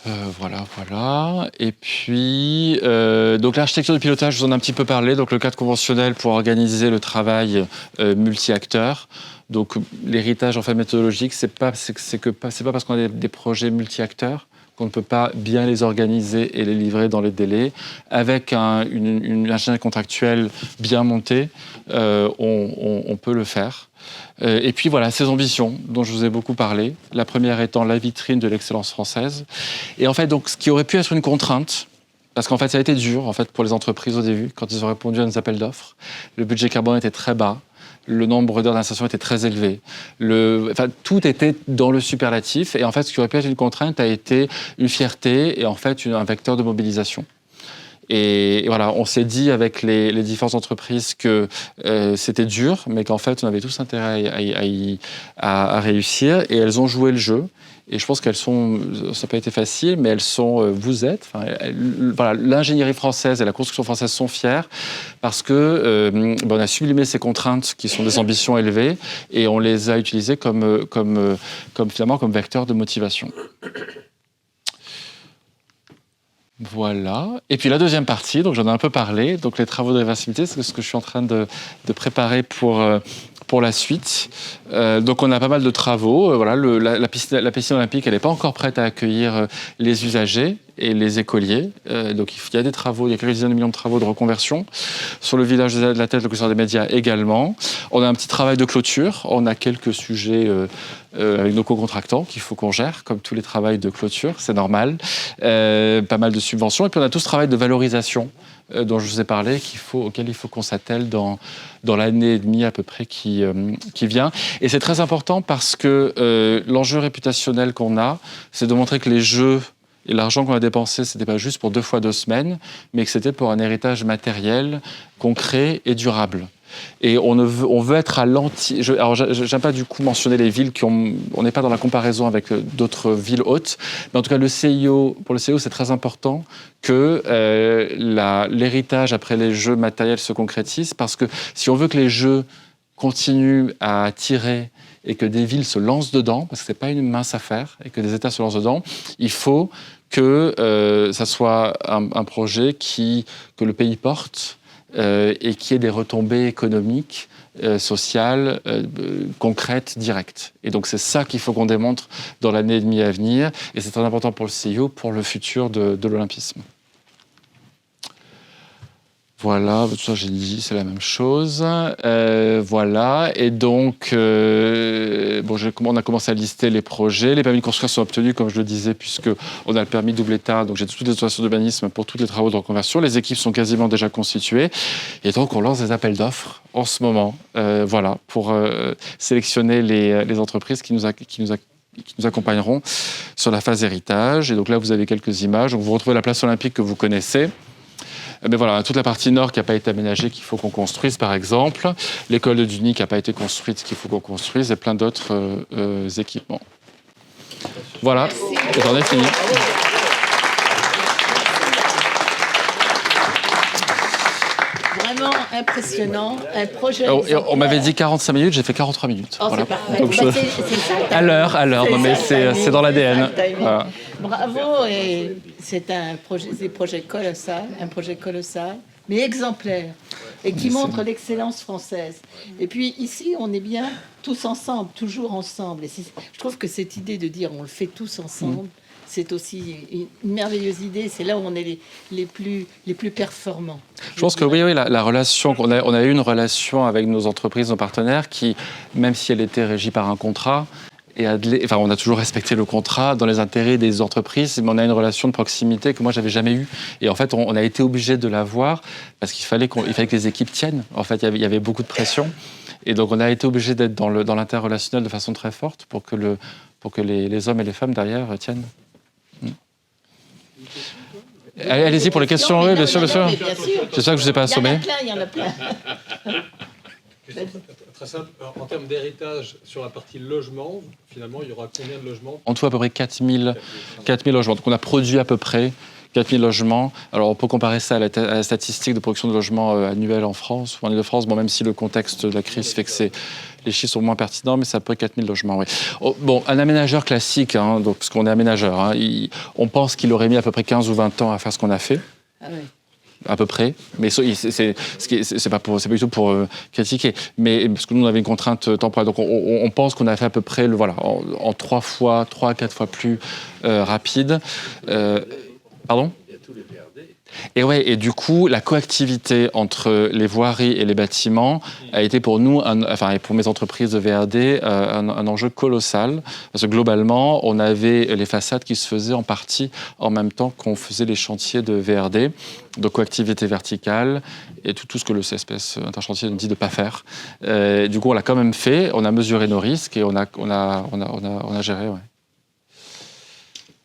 Voilà. Et puis, donc l'architecture du pilotage, je vous en ai un petit peu parlé. Donc le cadre conventionnel pour organiser le travail multi-acteurs. Donc l'héritage en fait méthodologique, c'est pas parce qu'on a des projets multi-acteurs qu'on ne peut pas bien les organiser et les livrer dans les délais. Avec une ingénierie contractuelle bien montée, on peut le faire. Et puis voilà, ces ambitions dont je vous ai beaucoup parlé. La première étant la vitrine de l'excellence française. Et en fait, donc, ce qui aurait pu être une contrainte, parce qu'en fait, ça a été dur en fait, pour les entreprises au début, quand ils ont répondu à nos appels d'offres. Le budget carbone était très bas. Le nombre d'heures d'insertion était très élevé. Tout était dans le superlatif. Et en fait, ce qui aurait pu être une contrainte a été une fierté et en fait un vecteur de mobilisation. Et voilà, on s'est dit avec les différentes entreprises que c'était dur, mais qu'en fait, on avait tous intérêt à réussir. Et elles ont joué le jeu. Et je pense ça n'a pas été facile, mais voilà, l'ingénierie française et la construction française sont fiers parce que on a sublimé ces contraintes qui sont des ambitions élevées et on les a utilisées comme vecteur de motivation. Voilà. Et puis la deuxième partie, donc j'en ai un peu parlé, donc les travaux de réversibilité, c'est ce que je suis en train de préparer pour la suite. Donc on a pas mal de travaux. Voilà, la piscine olympique, elle n'est pas encore prête à accueillir les usagers et les écoliers. Donc il y a des travaux, il y a quelques dizaines de millions de travaux de reconversion. Sur le village de la Tête, le concert des médias également. On a un petit travail de clôture. On a quelques sujets avec nos co-contractants qu'il faut qu'on gère, comme tous les travaux de clôture, c'est normal. Pas mal de subventions. Et puis on a tout ce travail de valorisation dont je vous ai parlé, auquel il faut qu'on s'attelle dans l'année et demie à peu près qui vient. Et c'est très important parce que l'enjeu réputationnel qu'on a, c'est de montrer que les jeux et l'argent qu'on a dépensé, ce n'était pas juste pour 2 fois 2 semaines, mais que c'était pour un héritage matériel, concret et durable. Et on veut être à l'anti... Alors, j'aime pas du coup mentionner les villes on n'est pas dans la comparaison avec d'autres villes hautes, mais en tout cas, pour le CIO, c'est très important que l'héritage après les jeux matériels se concrétise, parce que si on veut que les jeux continuent à attirer et que des villes se lancent dedans, parce que c'est pas une mince affaire, et que des États se lancent dedans, il faut que ça soit un projet que le pays porte, et qui ait des retombées économiques, sociales, concrètes, directes. Et donc c'est ça qu'il faut qu'on démontre dans l'année et demie à venir, et c'est très important pour le CIO, pour le futur de l'olympisme. Voilà, tout ça j'ai dit, c'est la même chose. Voilà, et donc, on a commencé à lister les projets. Les permis de construire sont obtenus, comme je le disais, puisqu'on a le permis double état, donc j'ai toutes les autorisations d'urbanisme pour tous les travaux de reconversion. Les équipes sont quasiment déjà constituées, et donc on lance des appels d'offres en ce moment, voilà, pour sélectionner les entreprises qui nous accompagneront sur la phase héritage. Et donc là, vous avez quelques images. Donc vous retrouvez la place olympique que vous connaissez. Mais voilà, toute la partie nord qui n'a pas été aménagée, qu'il faut qu'on construise, par exemple. L'école de Duny qui n'a pas été construite, qu'il faut qu'on construise, et plein d'autres équipements. Voilà, j'en ai fini. Vraiment impressionnant, un projet. On m'avait dit 45 minutes, j'ai fait 43 minutes. Oh, voilà. C'est parfait. Donc C'est ça, à l'heure, non, mais c'est dans l'ADN. Voilà. Bravo, et c'est un projet colossal, mais exemplaire, et qui montre l'excellence française. Et puis ici, on est bien tous ensemble, toujours ensemble. Et je trouve que cette idée de dire on le fait tous ensemble, c'est aussi une merveilleuse idée. C'est là où on est les plus performants. Je pense que oui, la relation, on a eu une relation avec nos entreprises, nos partenaires, qui, même si elle était régie par un contrat, on a toujours respecté le contrat dans les intérêts des entreprises, mais on a une relation de proximité que moi j'avais jamais eue. Et en fait, on a été obligé de l'avoir parce qu'il fallait que les équipes tiennent. En fait, il y avait beaucoup de pression, et donc on a été obligé d'être dans l'interrelationnel de façon très forte pour que les hommes et les femmes derrière tiennent. Allez-y pour les questions, oui, bien sûr. J'espère que je ne vous ai pas assommé. Il y en a plein. Très simple. En termes d'héritage, sur la partie logement, finalement, il y aura combien de logements ? En tout, à peu près 4000 logements. Donc, on a produit à peu près 4 000 logements. Alors, on peut comparer ça à la statistique de production de logements annuelle en France ou en Ile-de-France, bon, même si le contexte de la crise fait que les chiffres sont moins pertinents, mais c'est à peu près 4 000 logements, oui. Oh, bon, un aménageur classique, hein, donc, parce qu'on est aménageur, hein, on pense qu'il aurait mis à peu près 15 ou 20 ans à faire ce qu'on a fait. Ah oui. À peu près, mais c'est pas du tout pour critiquer, mais parce que nous on avait une contrainte temporelle, donc on pense qu'on a fait à peu près en 3 à 4 fois plus rapide. Pardon ? Et du coup, la coactivité entre les voiries et les bâtiments a été pour nous, et pour mes entreprises de VRD, un enjeu colossal. Parce que globalement, on avait les façades qui se faisaient en partie en même temps qu'on faisait les chantiers de VRD, de coactivité verticale et tout ce que le CSPS Interchantier nous dit de ne pas faire. Du coup, on l'a quand même fait, on a mesuré nos risques et on a géré. Ouais.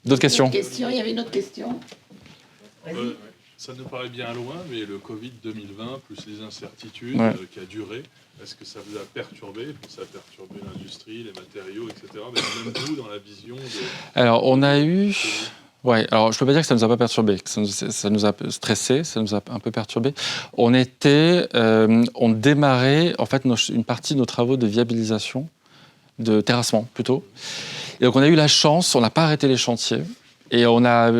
D'autres questions ? Il y avait une autre question. Ça nous paraît bien loin, mais le Covid 2020, plus les incertitudes qui a duré, est-ce que ça vous a perturbé ? Ça a perturbé l'industrie, les matériaux, etc. Mais même vous, dans la vision de... Alors, on a eu... Ouais, alors je peux pas dire que ça nous a pas perturbé, que ça nous a stressé, ça nous a un peu perturbé. On démarrait en fait une partie de nos travaux de viabilisation, de terrassement plutôt. Et donc on a eu la chance, on n'a pas arrêté les chantiers. Et on a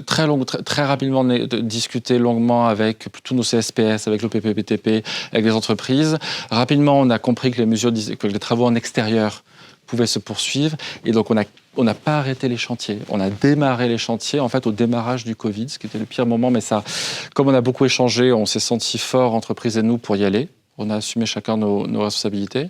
très rapidement discuté longuement avec tous nos CSPS, avec l'OPPBTP, avec les entreprises. Rapidement, on a compris que les travaux en extérieur pouvaient se poursuivre. Et donc, on n'a pas arrêté les chantiers. On a démarré les chantiers, en fait, au démarrage du Covid, ce qui était le pire moment. Mais ça, comme on a beaucoup échangé, on s'est senti fort, entreprises et nous, pour y aller. On a assumé chacun nos responsabilités.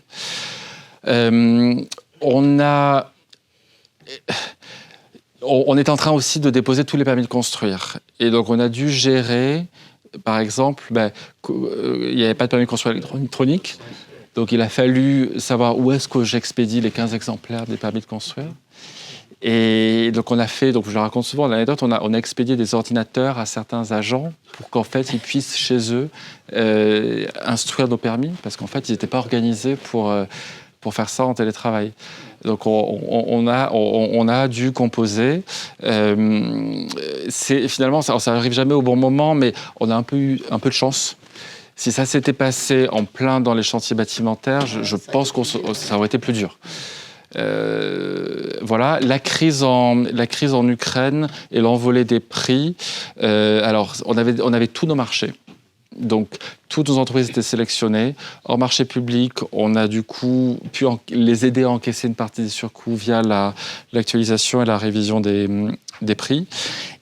On est en train aussi de déposer tous les permis de construire. Et donc, on a dû gérer, par exemple, il n'y avait pas de permis de construire électronique. Donc, il a fallu savoir où est-ce que j'expédie les 15 exemplaires des permis de construire. Et donc, on a fait, donc je le raconte souvent, l'anecdote, on a expédié des ordinateurs à certains agents pour qu'en fait, ils puissent, chez eux, instruire nos permis. Parce qu'en fait, ils n'étaient pas organisés pour faire ça en télétravail. Donc on a dû composer. Finalement, ça n'arrive jamais au bon moment, mais on a un peu eu un peu de chance. Si ça s'était passé en plein dans les chantiers bâtimentaires, je pense que ça aurait été plus dur. Voilà, la crise en Ukraine et l'envolée des prix. Alors, on avait tous nos marchés. Donc, toutes nos entreprises étaient sélectionnées. Hors marché public, on a du coup pu les aider à encaisser une partie des surcoûts via l'actualisation et la révision des prix.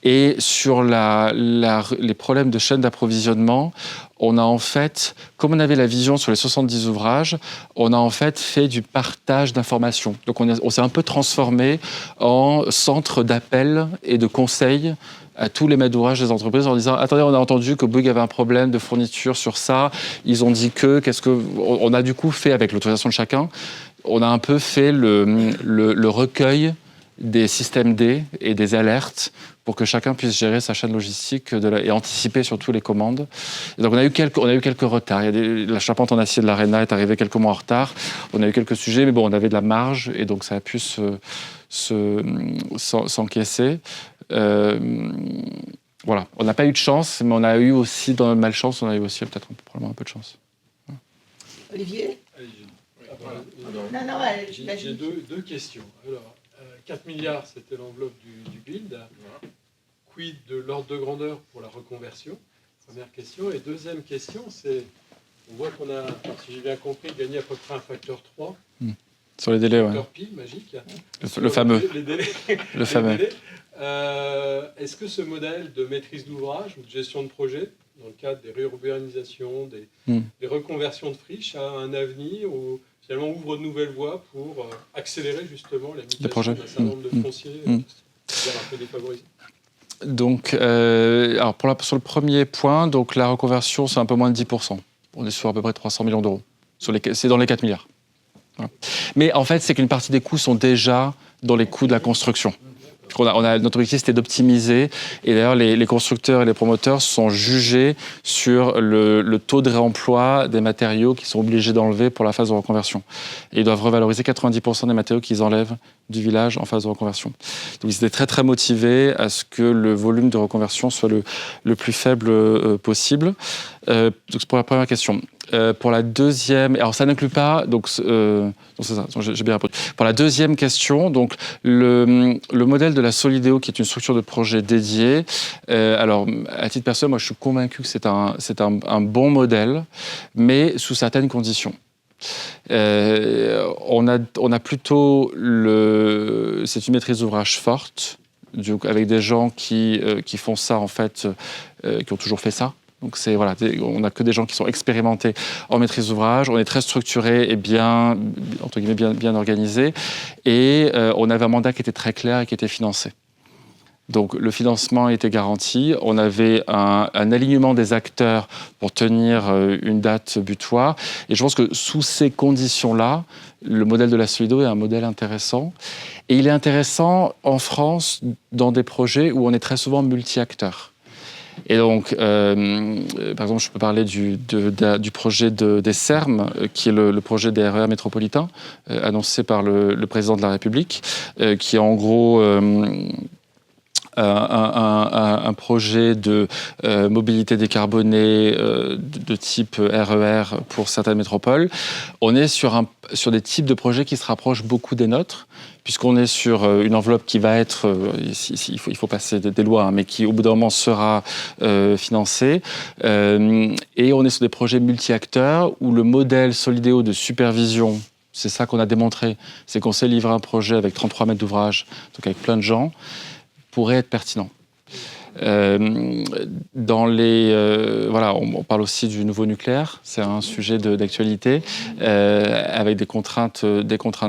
Et sur les problèmes de chaîne d'approvisionnement, on a en fait, comme on avait la vision sur les 70 ouvrages, on a en fait du partage d'informations. Donc, on s'est un peu transformé en centre d'appel et de conseil à tous les maîtres d'ouvrage des entreprises en disant « Attendez, on a entendu que Bouygues avait un problème de fourniture sur ça. Ils ont dit on a du coup fait, avec l'autorisation de chacun, on a un peu fait le recueil des systèmes D et des alertes pour que chacun puisse gérer sa chaîne logistique et anticiper surtout les commandes. Et donc on a eu quelques retards. La charpente en acier de l'Arena est arrivée quelques mois en retard. On a eu quelques sujets, mais bon, on avait de la marge et donc ça a pu s'encaisser. Voilà, on n'a pas eu de chance, mais on a eu aussi, dans la malchance, on a eu aussi peut-être probablement un peu de chance. Olivier ? J'ai deux questions. Alors, 4 milliards, c'était l'enveloppe du build. Quid de l'ordre de grandeur pour la reconversion ? Première question. Et deuxième question, c'est, on voit qu'on a, si j'ai bien compris, gagné à peu près un facteur 3. Sur les délais, oui. Facteur pi, magique. Le fameux. Les délais. Le fameux. Est-ce que ce modèle de maîtrise d'ouvrage ou de gestion de projet, dans le cadre des réurbanisations, des reconversions de friches, a un avenir ou finalement ouvre de nouvelles voies pour accélérer justement la mutation d'un certain nombre de fonciers vers un peu défavorisés? Donc, alors sur le premier point, donc la reconversion, c'est un peu moins de 10%. On est sur à peu près 300 millions d'euros. C'est dans les 4 milliards. Voilà. Mais en fait, c'est qu'une partie des coûts sont déjà dans les coûts de la construction. Notre objectif, c'était d'optimiser. Et d'ailleurs, les constructeurs et les promoteurs sont jugés sur le taux de réemploi des matériaux qu'ils sont obligés d'enlever pour la phase de reconversion. Et ils doivent revaloriser 90% des matériaux qu'ils enlèvent du village en phase de reconversion. Donc, ils étaient très, très motivés à ce que le volume de reconversion soit le plus faible possible. Donc, c'est pour la première question. Pour la deuxième, alors ça n'inclut pas, donc c'est ça, j'ai bien répondu. Pour la deuxième question, donc le modèle de la Solideo, qui est une structure de projet dédiée, alors à titre personnel, moi je suis convaincu que c'est un bon modèle, mais sous certaines conditions. On a plutôt c'est une maîtrise d'ouvrage forte, avec des gens qui font ça en fait, qui ont toujours fait ça. Donc on n'a que des gens qui sont expérimentés en maîtrise d'ouvrage. On est très structuré et bien, entre guillemets, bien organisé. Et on avait un mandat qui était très clair et qui était financé. Donc le financement était garanti. On avait un alignement des acteurs pour tenir une date butoir. Et je pense que sous ces conditions-là, le modèle de la Solideo est un modèle intéressant. Et il est intéressant en France dans des projets où on est très souvent multi-acteurs. Et donc, par exemple, je peux parler du projet des SERM, qui est le projet des RER métropolitains, annoncé par le président de la République, qui est en gros un projet de mobilité décarbonée de type RER pour certaines métropoles. On est sur des types de projets qui se rapprochent beaucoup des nôtres, puisqu'on est sur une enveloppe qui va être, il faut passer des lois, mais qui au bout d'un moment sera financée. Et on est sur des projets multi-acteurs où le modèle Solideo de supervision, c'est ça qu'on a démontré, c'est qu'on sait livrer un projet avec 33 mètres d'ouvrage, donc avec plein de gens, pourrait être pertinent. On parle aussi du nouveau nucléaire, c'est un sujet d'actualité, avec des contraintes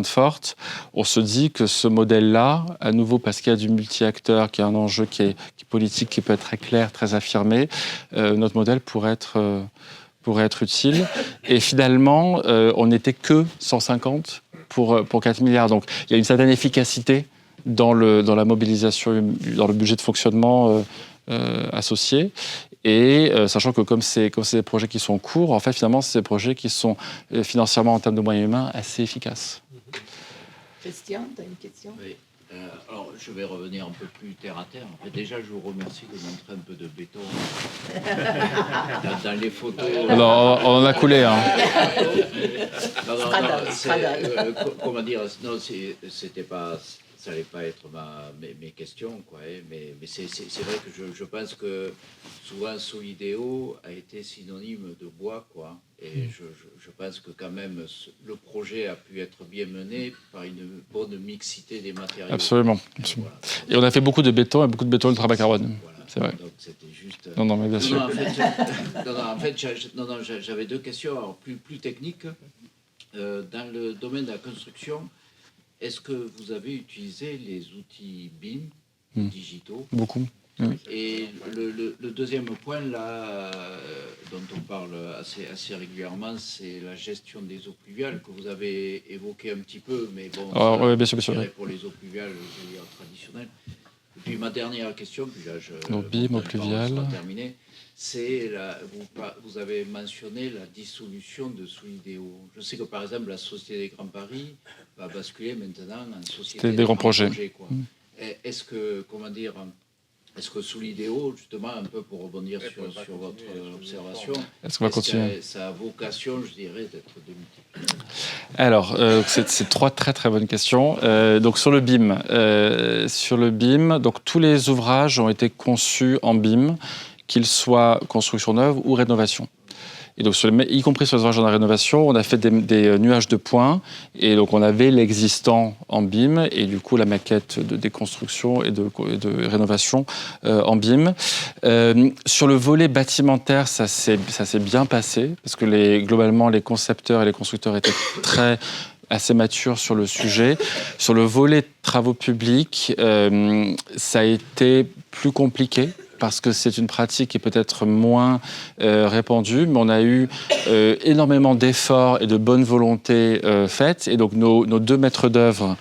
fortes. On se dit que ce modèle-là, à nouveau parce qu'il y a du multi-acteur, qui a un enjeu qui est politique, qui peut être très clair, très affirmé, notre modèle pourrait être utile. Et finalement, on n'était que 150 pour 4 milliards. Donc il y a une certaine efficacité dans la mobilisation, dans le budget de fonctionnement associé. Et sachant que comme c'est des projets qui sont courts, en fait, finalement, c'est des projets qui sont financièrement, en termes de moyens humains, assez efficaces. Christian, tu as une question ? Oui. Alors, je vais revenir un peu plus terre à terre. En fait, déjà, je vous remercie de montrer un peu de béton dans les photos. Alors, on en a coulé, hein. Comment dire, non, c'était pas... Ça n'allait pas être mes questions, quoi. Mais c'est vrai que je pense que souvent Solideo a été synonyme de bois, quoi. Et je pense que quand même le projet a pu être bien mené par une bonne mixité des matériaux. Absolument. Voilà. Et on a fait beaucoup de béton et beaucoup de béton ultra-bas-carbone. Voilà. C'est vrai. Donc c'était juste... Non, mais bien sûr. En fait, j'avais deux questions, alors plus techniques. Dans le domaine de la construction, est-ce que vous avez utilisé les outils BIM digitaux ? Beaucoup. Et le deuxième point, là, dont on parle assez régulièrement, c'est la gestion des eaux pluviales, que vous avez évoqué un petit peu, mais bon, oui, bien sûr. Pour les eaux pluviales, je veux dire, traditionnelles. Et puis ma dernière question, puis là, BIM, eaux pluviales. Terminé, c'est, vous avez mentionné la dissolution de Solideo. Je sais que, par exemple, la Société des Grands Paris va basculer maintenant en Société des Grands Projets. Quoi. Est-ce que Solideo, justement, un peu pour rebondir sur votre observation, est-ce qu'on va continuer ? Ça a vocation, je dirais, d'être démultiplié. Alors, c'est trois très très bonnes questions. Donc sur le BIM, donc tous les ouvrages ont été conçus en BIM, qu'ils soient construction neuve ou rénovation. Et donc, y compris sur les ouvrages de rénovation, on a fait des nuages de points. Et donc, on avait l'existant en BIM et du coup, la maquette de déconstruction et de rénovation en BIM. Sur le volet bâtimentaire, ça s'est bien passé parce que globalement, les concepteurs et les constructeurs étaient assez matures sur le sujet. Sur le volet travaux publics, ça a été plus compliqué parce que c'est une pratique qui est peut-être moins répandue, mais on a eu énormément d'efforts et de bonne volonté faites. Et donc nos 2 maîtres d'œuvre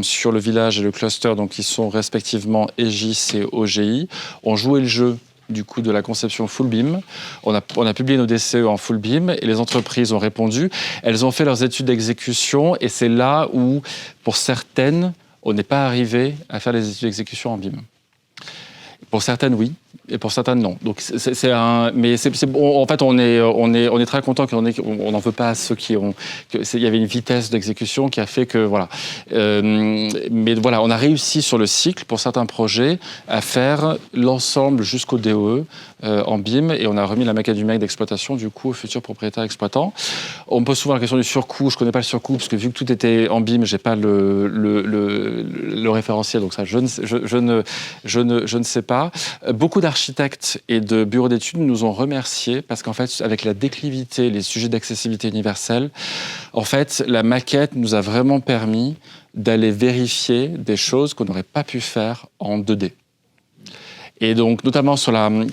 sur le village et le cluster, donc qui sont respectivement Aegis et OGI, ont joué le jeu du coup de la conception full beam. On a publié nos DCE en full beam et les entreprises ont répondu. Elles ont fait leurs études d'exécution et c'est là où, pour certaines, on n'est pas arrivé à faire les études d'exécution en beam. Pour certaines, oui, et pour certaines, non. Donc, en fait, on est très content qu'on n'en veut pas à ceux qui ont. Il y avait une vitesse d'exécution qui a fait que, voilà. Mais voilà, on a réussi sur le cycle, pour certains projets, à faire l'ensemble jusqu'au DOE en BIM, et on a remis la maquette du mec d'exploitation, du coup, au futur propriétaire exploitant. On me pose souvent la question du surcoût. Je ne connais pas le surcoût, parce que vu que tout était en BIM, je n'ai pas le référentiel, donc ça, je ne sais pas. Beaucoup d'architectes et de bureaux d'études nous ont remerciés parce qu'en fait, avec la déclivité, les sujets d'accessibilité universelle, en fait, la maquette nous a vraiment permis d'aller vérifier des choses qu'on n'aurait pas pu faire en 2D. Et donc, notamment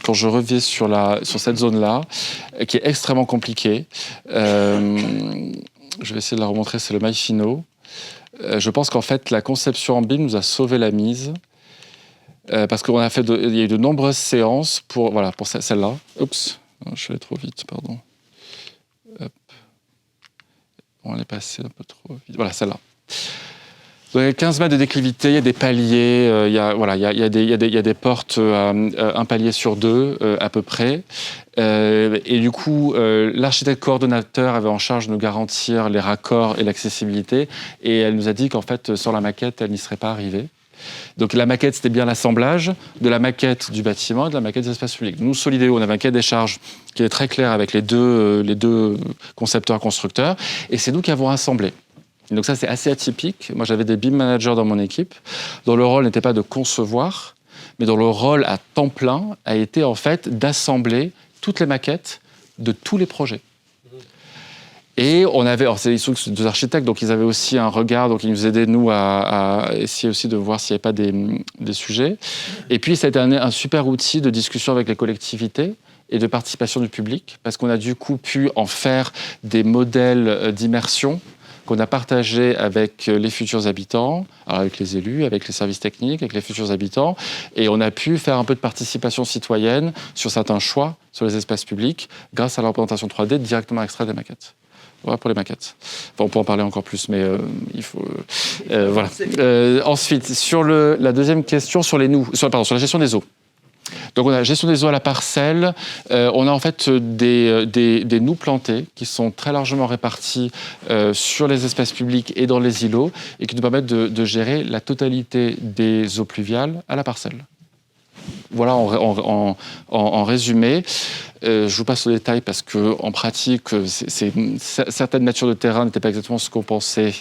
quand je reviens sur cette zone-là, qui est extrêmement compliquée, je vais essayer de la remontrer, c'est le Maïfino. Je pense qu'en fait, la conception en BIM nous a sauvé la mise. Parce qu'il y a eu de nombreuses séances pour celle-là. Oups, je suis allé trop vite, pardon. Hop. Bon, elle est passée un peu trop vite. Voilà, celle-là. Donc, il y a 15 mètres de déclivité, il y a des paliers, il y a des portes, un palier sur 2 à peu près. Et du coup, l'architecte coordonnateur avait en charge de nous garantir les raccords et l'accessibilité. Et elle nous a dit qu'en fait, sur la maquette, elle n'y serait pas arrivée. Donc la maquette, c'était bien l'assemblage de la maquette du bâtiment et de la maquette des espaces publics. Nous, Solideo, on avait un cahier des charges qui est très clair avec les deux concepteurs-constructeurs, et c'est nous qui avons assemblé. Et donc ça, c'est assez atypique. Moi, j'avais des BIM managers dans mon équipe, dont le rôle n'était pas de concevoir, mais dont le rôle à temps plein a été en fait d'assembler toutes les maquettes de tous les projets. Et on avait, alors c'est 2 architectes, donc ils avaient aussi un regard, donc ils nous aidaient, nous, à essayer aussi de voir s'il n'y avait pas des sujets. Et puis, ça a été un super outil de discussion avec les collectivités et de participation du public, parce qu'on a du coup pu en faire des modèles d'immersion qu'on a partagés avec les futurs habitants, alors avec les élus, avec les services techniques, avec les futurs habitants, et on a pu faire un peu de participation citoyenne sur certains choix sur les espaces publics, grâce à la représentation 3D directement extraite des maquettes. Voilà pour les maquettes. Enfin, on peut en parler encore plus, mais il faut... voilà. Ensuite, sur la deuxième question, sur la gestion des eaux. Donc, on a la gestion des eaux à la parcelle. On a en fait des noues plantées qui sont très largement réparties sur les espaces publics et dans les îlots et qui nous permettent de gérer la totalité des eaux pluviales à la parcelle. Voilà en résumé. Je vous passe aux détails parce qu'en pratique, certaines natures de terrain n'étaient pas exactement ce qu'on pensait.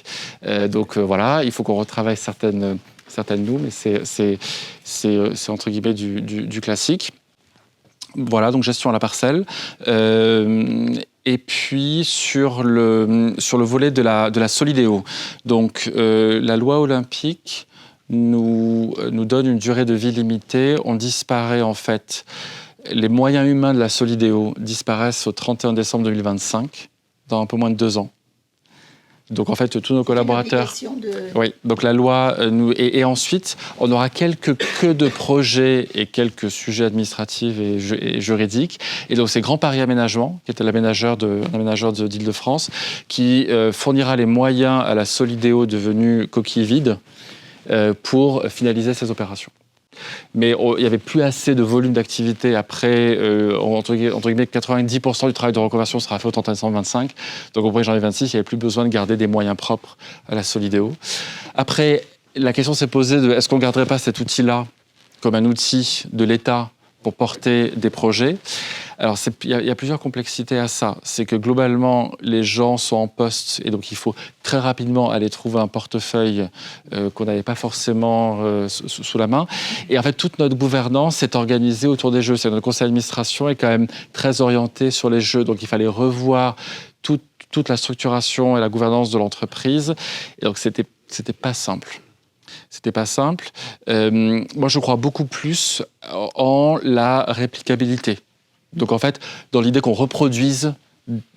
Voilà, il faut qu'on retravaille certaines noues, mais c'est entre guillemets du classique. Voilà, donc gestion à la parcelle. Et puis sur le volet de la Solideo, donc la loi olympique nous donne une durée de vie limitée. On disparaît en fait. Les moyens humains de la Solideo disparaissent au 31 décembre 2025, dans un peu moins de 2 ans. Donc en fait, tous nos collaborateurs... Oui, donc la loi... Et ensuite, on aura quelques queues de projets et quelques sujets administratifs et juridiques. Et donc c'est Grand Paris Aménagement, qui était l'aménageur d'Île-de-France, qui fournira les moyens à la Solideo devenue coquille vide pour finaliser ces opérations. Mais il n'y avait plus assez de volume d'activité après, entre guillemets, 90% du travail de reconversion sera fait au 31 décembre 25. Donc au 1er janvier 26, il n'y avait plus besoin de garder des moyens propres à la Solideo. Après, la question s'est posée de est-ce qu'on ne garderait pas cet outil-là comme un outil de l'État pour porter des projets? Alors, il y a plusieurs complexités à ça. C'est que globalement, les gens sont en poste et donc il faut très rapidement aller trouver un portefeuille qu'on n'avait pas forcément sous la main. Et en fait, toute notre gouvernance est organisée autour des jeux. C'est notre conseil d'administration est quand même très orienté sur les jeux. Donc, il fallait revoir toute la structuration et la gouvernance de l'entreprise. Et donc, c'était pas simple. C'était pas simple. Moi, je crois beaucoup plus en la réplicabilité. Donc, en fait, dans l'idée qu'on reproduise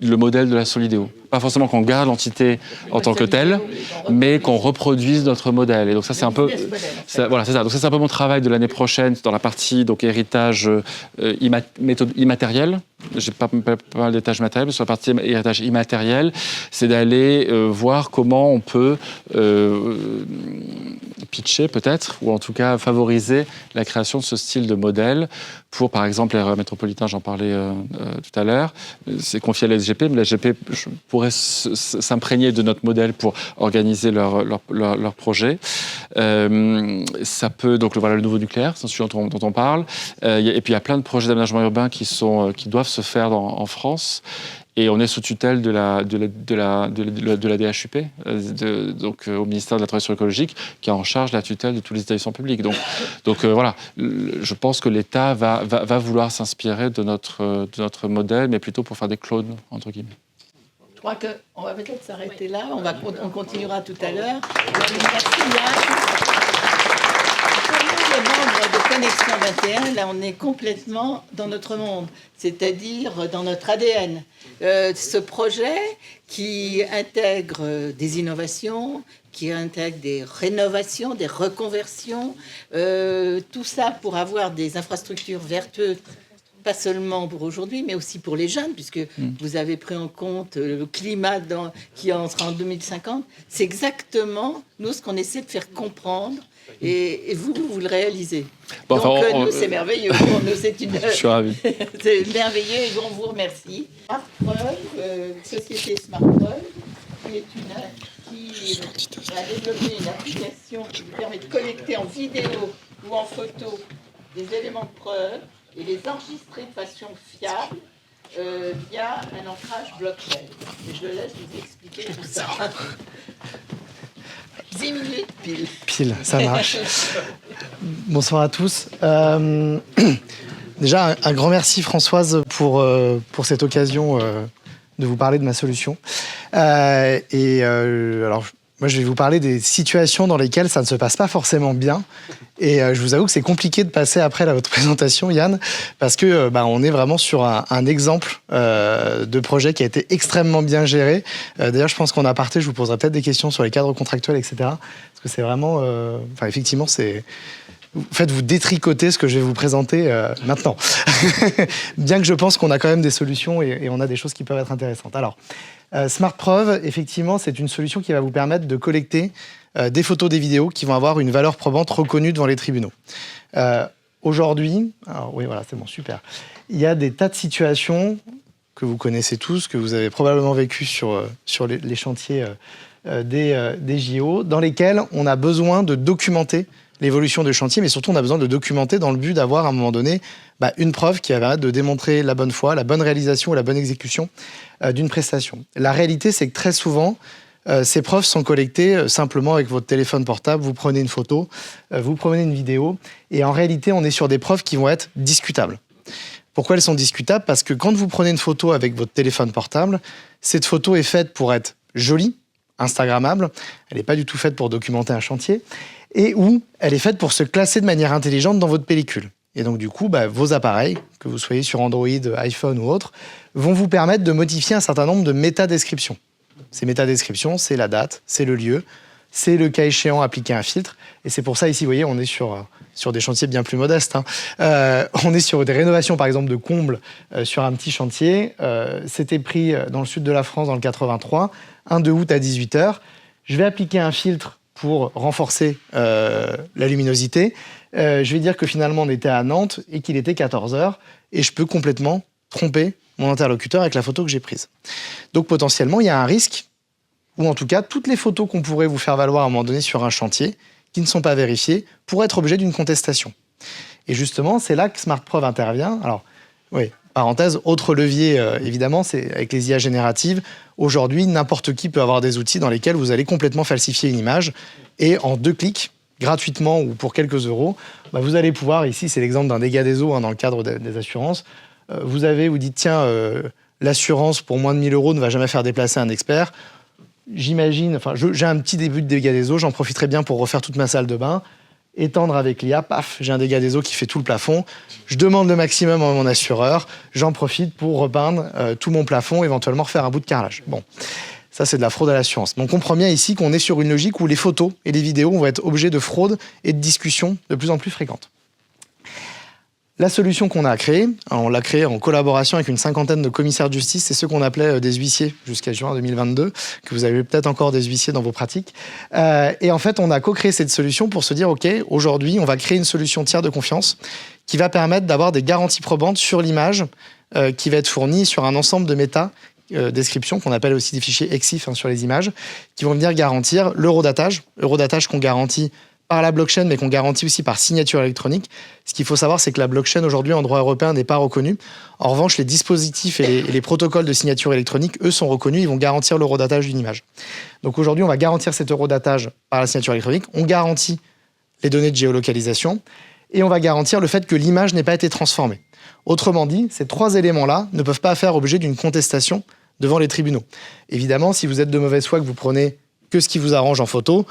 le modèle de la Solideo. Pas forcément qu'on garde l'entité en tant que telle, mais qu'on reproduise notre modèle. Et donc ça, c'est un peu, voilà, c'est ça. Donc ça, c'est un peu mon travail de l'année prochaine dans la partie donc héritage méthode immatériel. J'ai pas mal d'étages matériels, mais sur la partie héritage immatériel, c'est d'aller voir comment on peut pitcher peut-être, ou en tout cas favoriser la création de ce style de modèle pour, par exemple, les métropolitains, j'en parlais tout à l'heure, c'est confié à la SGP, mais la SGP pourrait s'imprégner de notre modèle pour organiser leur projet. Ça peut, donc voilà, le nouveau nucléaire, c'est celui dont on parle. Et puis il y a plein de projets d'aménagement urbain qui doivent se faire en France. Et on est sous tutelle de la DHUP, donc au ministère de la Transition écologique, qui a en charge la tutelle de tous les établissements publics. Donc voilà, je pense que l'État va vouloir s'inspirer de notre modèle, mais plutôt pour faire des clones, entre guillemets. Je crois qu'on va peut-être s'arrêter là, on continuera tout à l'heure. Merci Yann. Les membres de Connexion 21, là on est complètement dans notre monde, c'est-à-dire dans notre ADN. Ce projet qui intègre des innovations, qui intègre des rénovations, des reconversions, tout ça pour avoir des infrastructures vertueuses, pas seulement pour aujourd'hui, mais aussi pour les jeunes, puisque vous avez pris en compte le climat qui en sera en 2050. C'est exactement, nous, ce qu'on essaie de faire comprendre. Et vous le réalisez. Bon, donc, nous, c'est merveilleux. Pour nous, c'est Je suis ravi. C'est merveilleux et on vous remercie. SmartPreuve, société SmartPreuve, qui a développé une application qui vous permet de collecter en vidéo ou en photo des éléments de preuve et les enregistrer de façon fiable via un ancrage blockchain. Et je laisse vous expliquer tout ça. 10 minutes pile. Pile, ça marche. Bonsoir à tous. Déjà, un grand merci Françoise pour cette occasion de vous parler de ma solution. Alors, moi, je vais vous parler des situations dans lesquelles ça ne se passe pas forcément bien. Et je vous avoue que c'est compliqué de passer après à votre présentation, Yann, parce que on est vraiment sur un exemple de projet qui a été extrêmement bien géré. D'ailleurs, je pense qu'en aparté, je vous poserai peut-être des questions sur les cadres contractuels, etc. Parce que c'est vraiment... effectivement, c'est... En fait, vous détricotez ce que je vais vous présenter maintenant. Bien que je pense qu'on a quand même des solutions et on a des choses qui peuvent être intéressantes. Alors, SmartPreuve, effectivement, c'est une solution qui va vous permettre de collecter des photos, des vidéos qui vont avoir une valeur probante reconnue devant les tribunaux. Aujourd'hui, alors oui, voilà, c'est bon, super. Il y a des tas de situations que vous connaissez tous, que vous avez probablement vécues sur les chantiers des JO, dans lesquels on a besoin de documenter l'évolution du chantier, mais surtout on a besoin de documenter dans le but d'avoir à un moment donné une preuve qui va permettre de démontrer la bonne foi, la bonne réalisation ou la bonne exécution d'une prestation. La réalité, c'est que très souvent, ces preuves sont collectées simplement avec votre téléphone portable, vous prenez une photo, vous prenez une vidéo, et en réalité, on est sur des preuves qui vont être discutables. Pourquoi elles sont discutables ? Parce que quand vous prenez une photo avec votre téléphone portable, cette photo est faite pour être jolie, instagrammable, elle n'est pas du tout faite pour documenter un chantier, et où elle est faite pour se classer de manière intelligente dans votre pellicule. Et donc du coup, vos appareils, que vous soyez sur Android, iPhone ou autre, vont vous permettre de modifier un certain nombre de métadescriptions. Ces métadescriptions, c'est la date, c'est le lieu, c'est le cas échéant appliquer un filtre. Et c'est pour ça, ici, vous voyez, on est sur des chantiers bien plus modestes. On est sur des rénovations, par exemple, de combles sur un petit chantier. C'était pris dans le sud de la France, dans le 83, un 2 août à 18h. Je vais appliquer un filtre pour renforcer la luminosité. Je vais dire que finalement, on était à Nantes et qu'il était 14h. Et je peux complètement tromper mon interlocuteur avec la photo que j'ai prise. Donc, potentiellement, il y a un risque, ou en tout cas, toutes les photos qu'on pourrait vous faire valoir à un moment donné sur un chantier, qui ne sont pas vérifiées, pourraient être objet d'une contestation. Et justement, c'est là que SmartPreuve intervient. Alors, oui, parenthèse, autre levier, évidemment, c'est avec les IA génératives. Aujourd'hui, n'importe qui peut avoir des outils dans lesquels vous allez complètement falsifier une image, et en 2 clics, gratuitement ou pour quelques euros, vous allez pouvoir, ici c'est l'exemple d'un dégât des eaux dans le cadre des assurances, vous dites tiens, l'assurance pour moins de 1 000 € ne va jamais faire déplacer un expert. j'imagine, enfin, j'ai un petit début de dégâts des eaux, j'en profiterai bien pour refaire toute ma salle de bain, étendre avec l'IA, paf, j'ai un dégât des eaux qui fait tout le plafond. Je demande le maximum à mon assureur, j'en profite pour repeindre tout mon plafond, éventuellement refaire un bout de carrelage. Bon, ça c'est de la fraude à l'assurance. Donc on comprend bien ici qu'on est sur une logique où les photos et les vidéos vont être objets de fraude et de discussions de plus en plus fréquentes. La solution qu'on a créée, on l'a créée en collaboration avec une cinquantaine de commissaires de justice, c'est ceux qu'on appelait des huissiers jusqu'à juin 2022, que vous avez peut-être encore des huissiers dans vos pratiques. Et en fait, on a co-créé cette solution pour se dire, OK, aujourd'hui, on va créer une solution tiers de confiance qui va permettre d'avoir des garanties probantes sur l'image qui va être fournie sur un ensemble de descriptions qu'on appelle aussi des fichiers EXIF sur les images, qui vont venir garantir l'eurodatage qu'on garantit par la blockchain, mais qu'on garantit aussi par signature électronique. Ce qu'il faut savoir, c'est que la blockchain, aujourd'hui, en droit européen, n'est pas reconnue. En revanche, les dispositifs et les protocoles de signature électronique, eux, sont reconnus. Ils vont garantir l'eurodatage d'une image. Donc aujourd'hui, on va garantir cet eurodatage par la signature électronique. On garantit les données de géolocalisation et on va garantir le fait que l'image n'ait pas été transformée. Autrement dit, ces trois éléments-là ne peuvent pas faire objet d'une contestation devant les tribunaux. Évidemment, si vous êtes de mauvaise foi, que vous prenez que ce qui vous arrange en photo,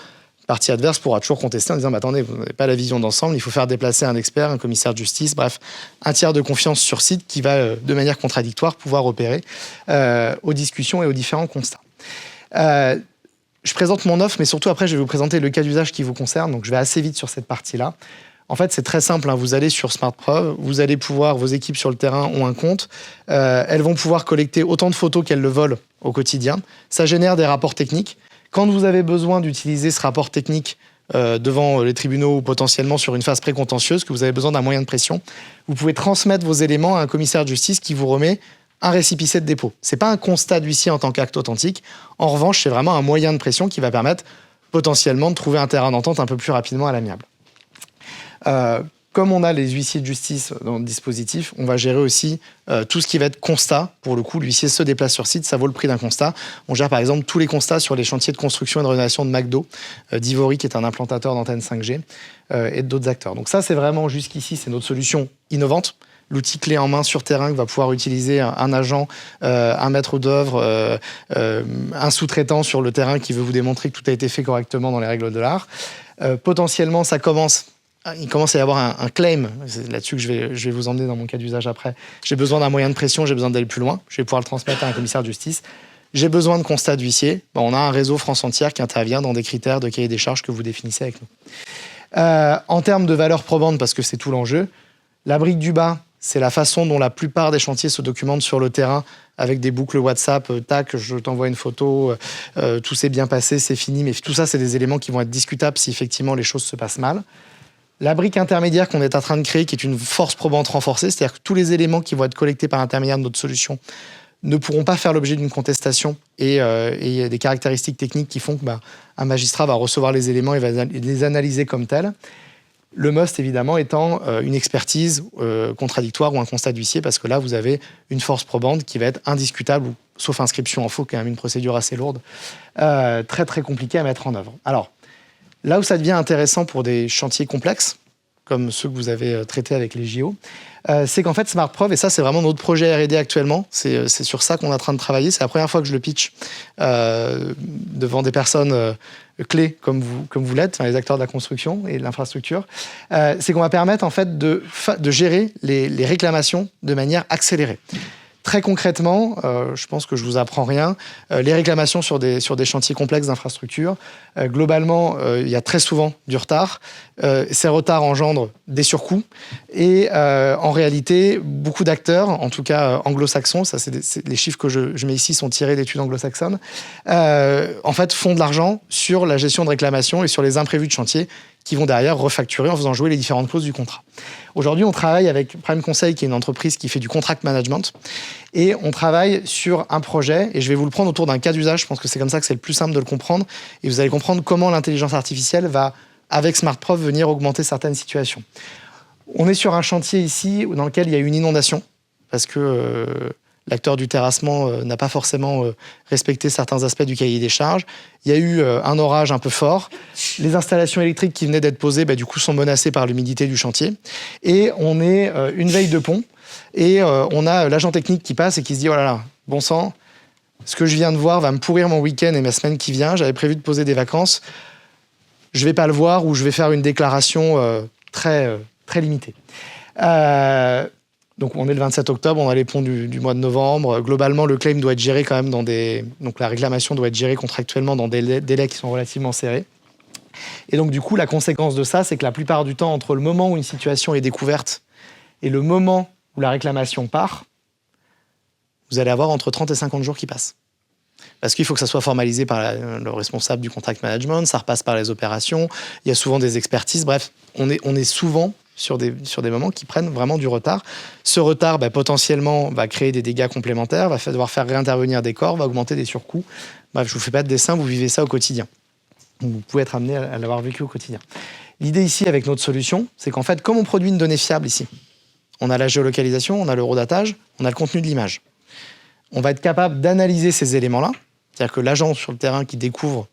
partie adverse pourra toujours contester en disant « attendez, vous n'avez pas la vision d'ensemble, il faut faire déplacer un expert, un commissaire de justice, bref, un tiers de confiance sur site qui va, de manière contradictoire, pouvoir opérer aux discussions et aux différents constats. » Je présente mon offre, mais surtout après, je vais vous présenter le cas d'usage qui vous concerne, donc je vais assez vite sur cette partie-là. En fait, c'est très simple, vous allez sur SmartProv, vous allez pouvoir, vos équipes sur le terrain ont un compte, elles vont pouvoir collecter autant de photos qu'elles le volent au quotidien. Ça génère des rapports techniques. Quand vous avez besoin d'utiliser ce rapport technique devant les tribunaux ou potentiellement sur une phase précontentieuse, que vous avez besoin d'un moyen de pression, vous pouvez transmettre vos éléments à un commissaire de justice qui vous remet un récépissé de dépôt. Ce n'est pas un constat d'huissier en tant qu'acte authentique. En revanche, c'est vraiment un moyen de pression qui va permettre potentiellement de trouver un terrain d'entente un peu plus rapidement à l'amiable. Comme on a les huissiers de justice dans le dispositif, on va gérer aussi tout ce qui va être constat. Pour le coup, l'huissier se déplace sur site, ça vaut le prix d'un constat. On gère par exemple tous les constats sur les chantiers de construction et de rénovation de McDo, d'Ivory, qui est un implantateur d'antennes 5G, et d'autres acteurs. Donc ça, c'est vraiment jusqu'ici, c'est notre solution innovante. L'outil clé en main sur terrain que va pouvoir utiliser un agent, un maître d'œuvre, un sous-traitant sur le terrain qui veut vous démontrer que tout a été fait correctement dans les règles de l'art. Potentiellement, il commence à y avoir un claim, c'est là-dessus que je vais vous emmener dans mon cas d'usage après. J'ai besoin d'un moyen de pression, j'ai besoin d'aller plus loin, je vais pouvoir le transmettre à un commissaire de justice. J'ai besoin de constats d'huissier. On a un réseau France entière qui intervient dans des critères de cahier des charges que vous définissez avec nous. En termes de valeur probante, parce que c'est tout l'enjeu, la brique du bas, c'est la façon dont la plupart des chantiers se documentent sur le terrain avec des boucles WhatsApp, tac, je t'envoie une photo, tout s'est bien passé, c'est fini, mais tout ça, c'est des éléments qui vont être discutables si effectivement les choses se passent mal. La brique intermédiaire qu'on est en train de créer, qui est une force probante renforcée, c'est-à-dire que tous les éléments qui vont être collectés par l'intermédiaire de notre solution ne pourront pas faire l'objet d'une contestation et il y a des caractéristiques techniques qui font qu'un magistrat va recevoir les éléments et va les analyser comme tels. Le must, évidemment, étant une expertise contradictoire ou un constat d'huissier, parce que là, vous avez une force probante qui va être indiscutable, sauf inscription en faux, qui est quand même une procédure assez lourde, très très compliquée à mettre en œuvre. Alors, là où ça devient intéressant pour des chantiers complexes, comme ceux que vous avez traités avec les JO, c'est qu'en fait, SmartProv, et ça, c'est vraiment notre projet R&D actuellement, c'est sur ça qu'on est en train de travailler. C'est la première fois que je le pitch devant des personnes clés comme vous l'êtes, les acteurs de la construction et de l'infrastructure. C'est qu'on va permettre en fait de gérer les réclamations de manière accélérée. Très concrètement, je pense que je vous apprends rien, les réclamations sur des chantiers complexes d'infrastructure, globalement, il y a très souvent du retard. Ces retards engendrent des surcoûts et en réalité, beaucoup d'acteurs, en tout cas anglo-saxons, ça c'est les chiffres que je mets ici sont tirés d'études anglo-saxonnes, en fait font de l'argent sur la gestion de réclamations et sur les imprévus de chantier qui vont derrière refacturer en faisant jouer les différentes clauses du contrat. Aujourd'hui, on travaille avec Prime Conseil, qui est une entreprise qui fait du contract management, et on travaille sur un projet, et je vais vous le prendre autour d'un cas d'usage, je pense que c'est comme ça que c'est le plus simple de le comprendre, et vous allez comprendre comment l'intelligence artificielle va, avec SmartProv, venir augmenter certaines situations. On est sur un chantier ici dans lequel il y a une inondation, parce que l'acteur du terrassement n'a pas forcément respecté certains aspects du cahier des charges. Il y a eu un orage un peu fort. Les installations électriques qui venaient d'être posées, du coup, sont menacées par l'humidité du chantier. Et on est une veille de pont. Et on a l'agent technique qui passe et qui se dit « Oh là là, bon sang, ce que je viens de voir va me pourrir mon week-end et ma semaine qui vient, j'avais prévu de poser des vacances, je ne vais pas le voir ou je vais faire une déclaration très limitée. Donc on est le 27 octobre, on a les ponts du mois de novembre. Globalement, le claim doit être géré quand même donc la réclamation doit être gérée contractuellement dans des délais qui sont relativement serrés. Et donc du coup, la conséquence de ça, c'est que la plupart du temps, entre le moment où une situation est découverte et le moment où la réclamation part, vous allez avoir entre 30 et 50 jours qui passent. Parce qu'il faut que ça soit formalisé par le responsable du contract management, ça repasse par les opérations, il y a souvent des expertises, bref, on est souvent sur des moments qui prennent vraiment du retard. Ce retard, potentiellement, va créer des dégâts complémentaires, va devoir faire réintervenir des corps, va augmenter des surcoûts. Bref, je ne vous fais pas de dessin, vous vivez ça au quotidien. Vous pouvez être amené à l'avoir vécu au quotidien. L'idée ici, avec notre solution, c'est qu'en fait, comme on produit une donnée fiable ici, on a la géolocalisation, on a l'eurodatage, on a le contenu de l'image. On va être capable d'analyser ces éléments-là, c'est-à-dire que l'agent sur le terrain qui découvre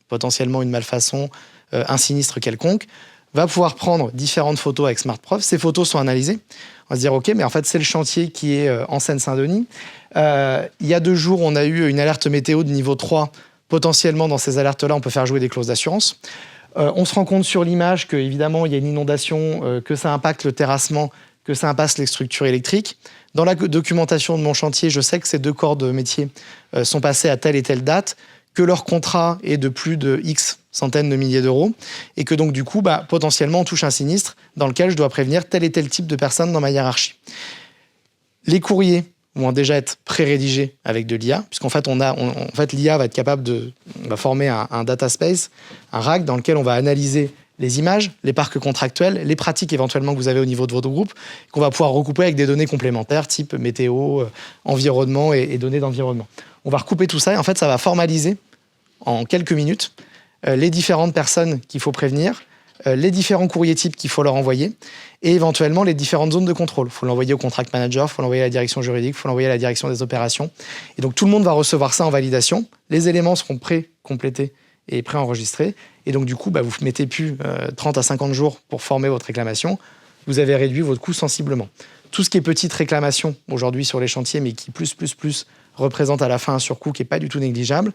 potentiellement une malfaçon, un sinistre quelconque, va pouvoir prendre différentes photos avec SmartProv. Ces photos sont analysées. On va se dire, OK, mais en fait, c'est le chantier qui est en Seine-Saint-Denis. Il y a 2 jours, on a eu une alerte météo de niveau 3. Potentiellement, dans ces alertes-là, on peut faire jouer des clauses d'assurance. On se rend compte sur l'image qu'évidemment, il y a une inondation, que ça impacte le terrassement, que ça impacte les structures électriques. Dans la documentation de mon chantier, je sais que ces 2 corps de métier sont passés à telle et telle date, que leur contrat est de plus de X centaines de milliers d'euros, et que donc du coup, potentiellement, on touche un sinistre dans lequel je dois prévenir tel et tel type de personnes dans ma hiérarchie. Les courriers vont déjà être pré-rédigés avec de l'IA, puisqu'en fait, l'IA va être capable on va former un data space, un RAG, dans lequel on va analyser les images, les parcs contractuels, les pratiques éventuellement que vous avez au niveau de votre groupe, qu'on va pouvoir recouper avec des données complémentaires, type météo, environnement et données d'environnement. On va recouper tout ça et en fait, ça va formaliser en quelques minutes les différentes personnes qu'il faut prévenir, les différents courriers types qu'il faut leur envoyer et éventuellement les différentes zones de contrôle. Il faut l'envoyer au contract manager, il faut l'envoyer à la direction juridique, il faut l'envoyer à la direction des opérations. Et donc tout le monde va recevoir ça en validation. Les éléments seront pré-complétés et pré-enregistrés. Et donc du coup, vous ne mettez plus 30 à 50 jours pour former votre réclamation. Vous avez réduit votre coût sensiblement. Tout ce qui est petite réclamation aujourd'hui sur les chantiers, mais qui plus représente à la fin un surcoût qui n'est pas du tout négligeable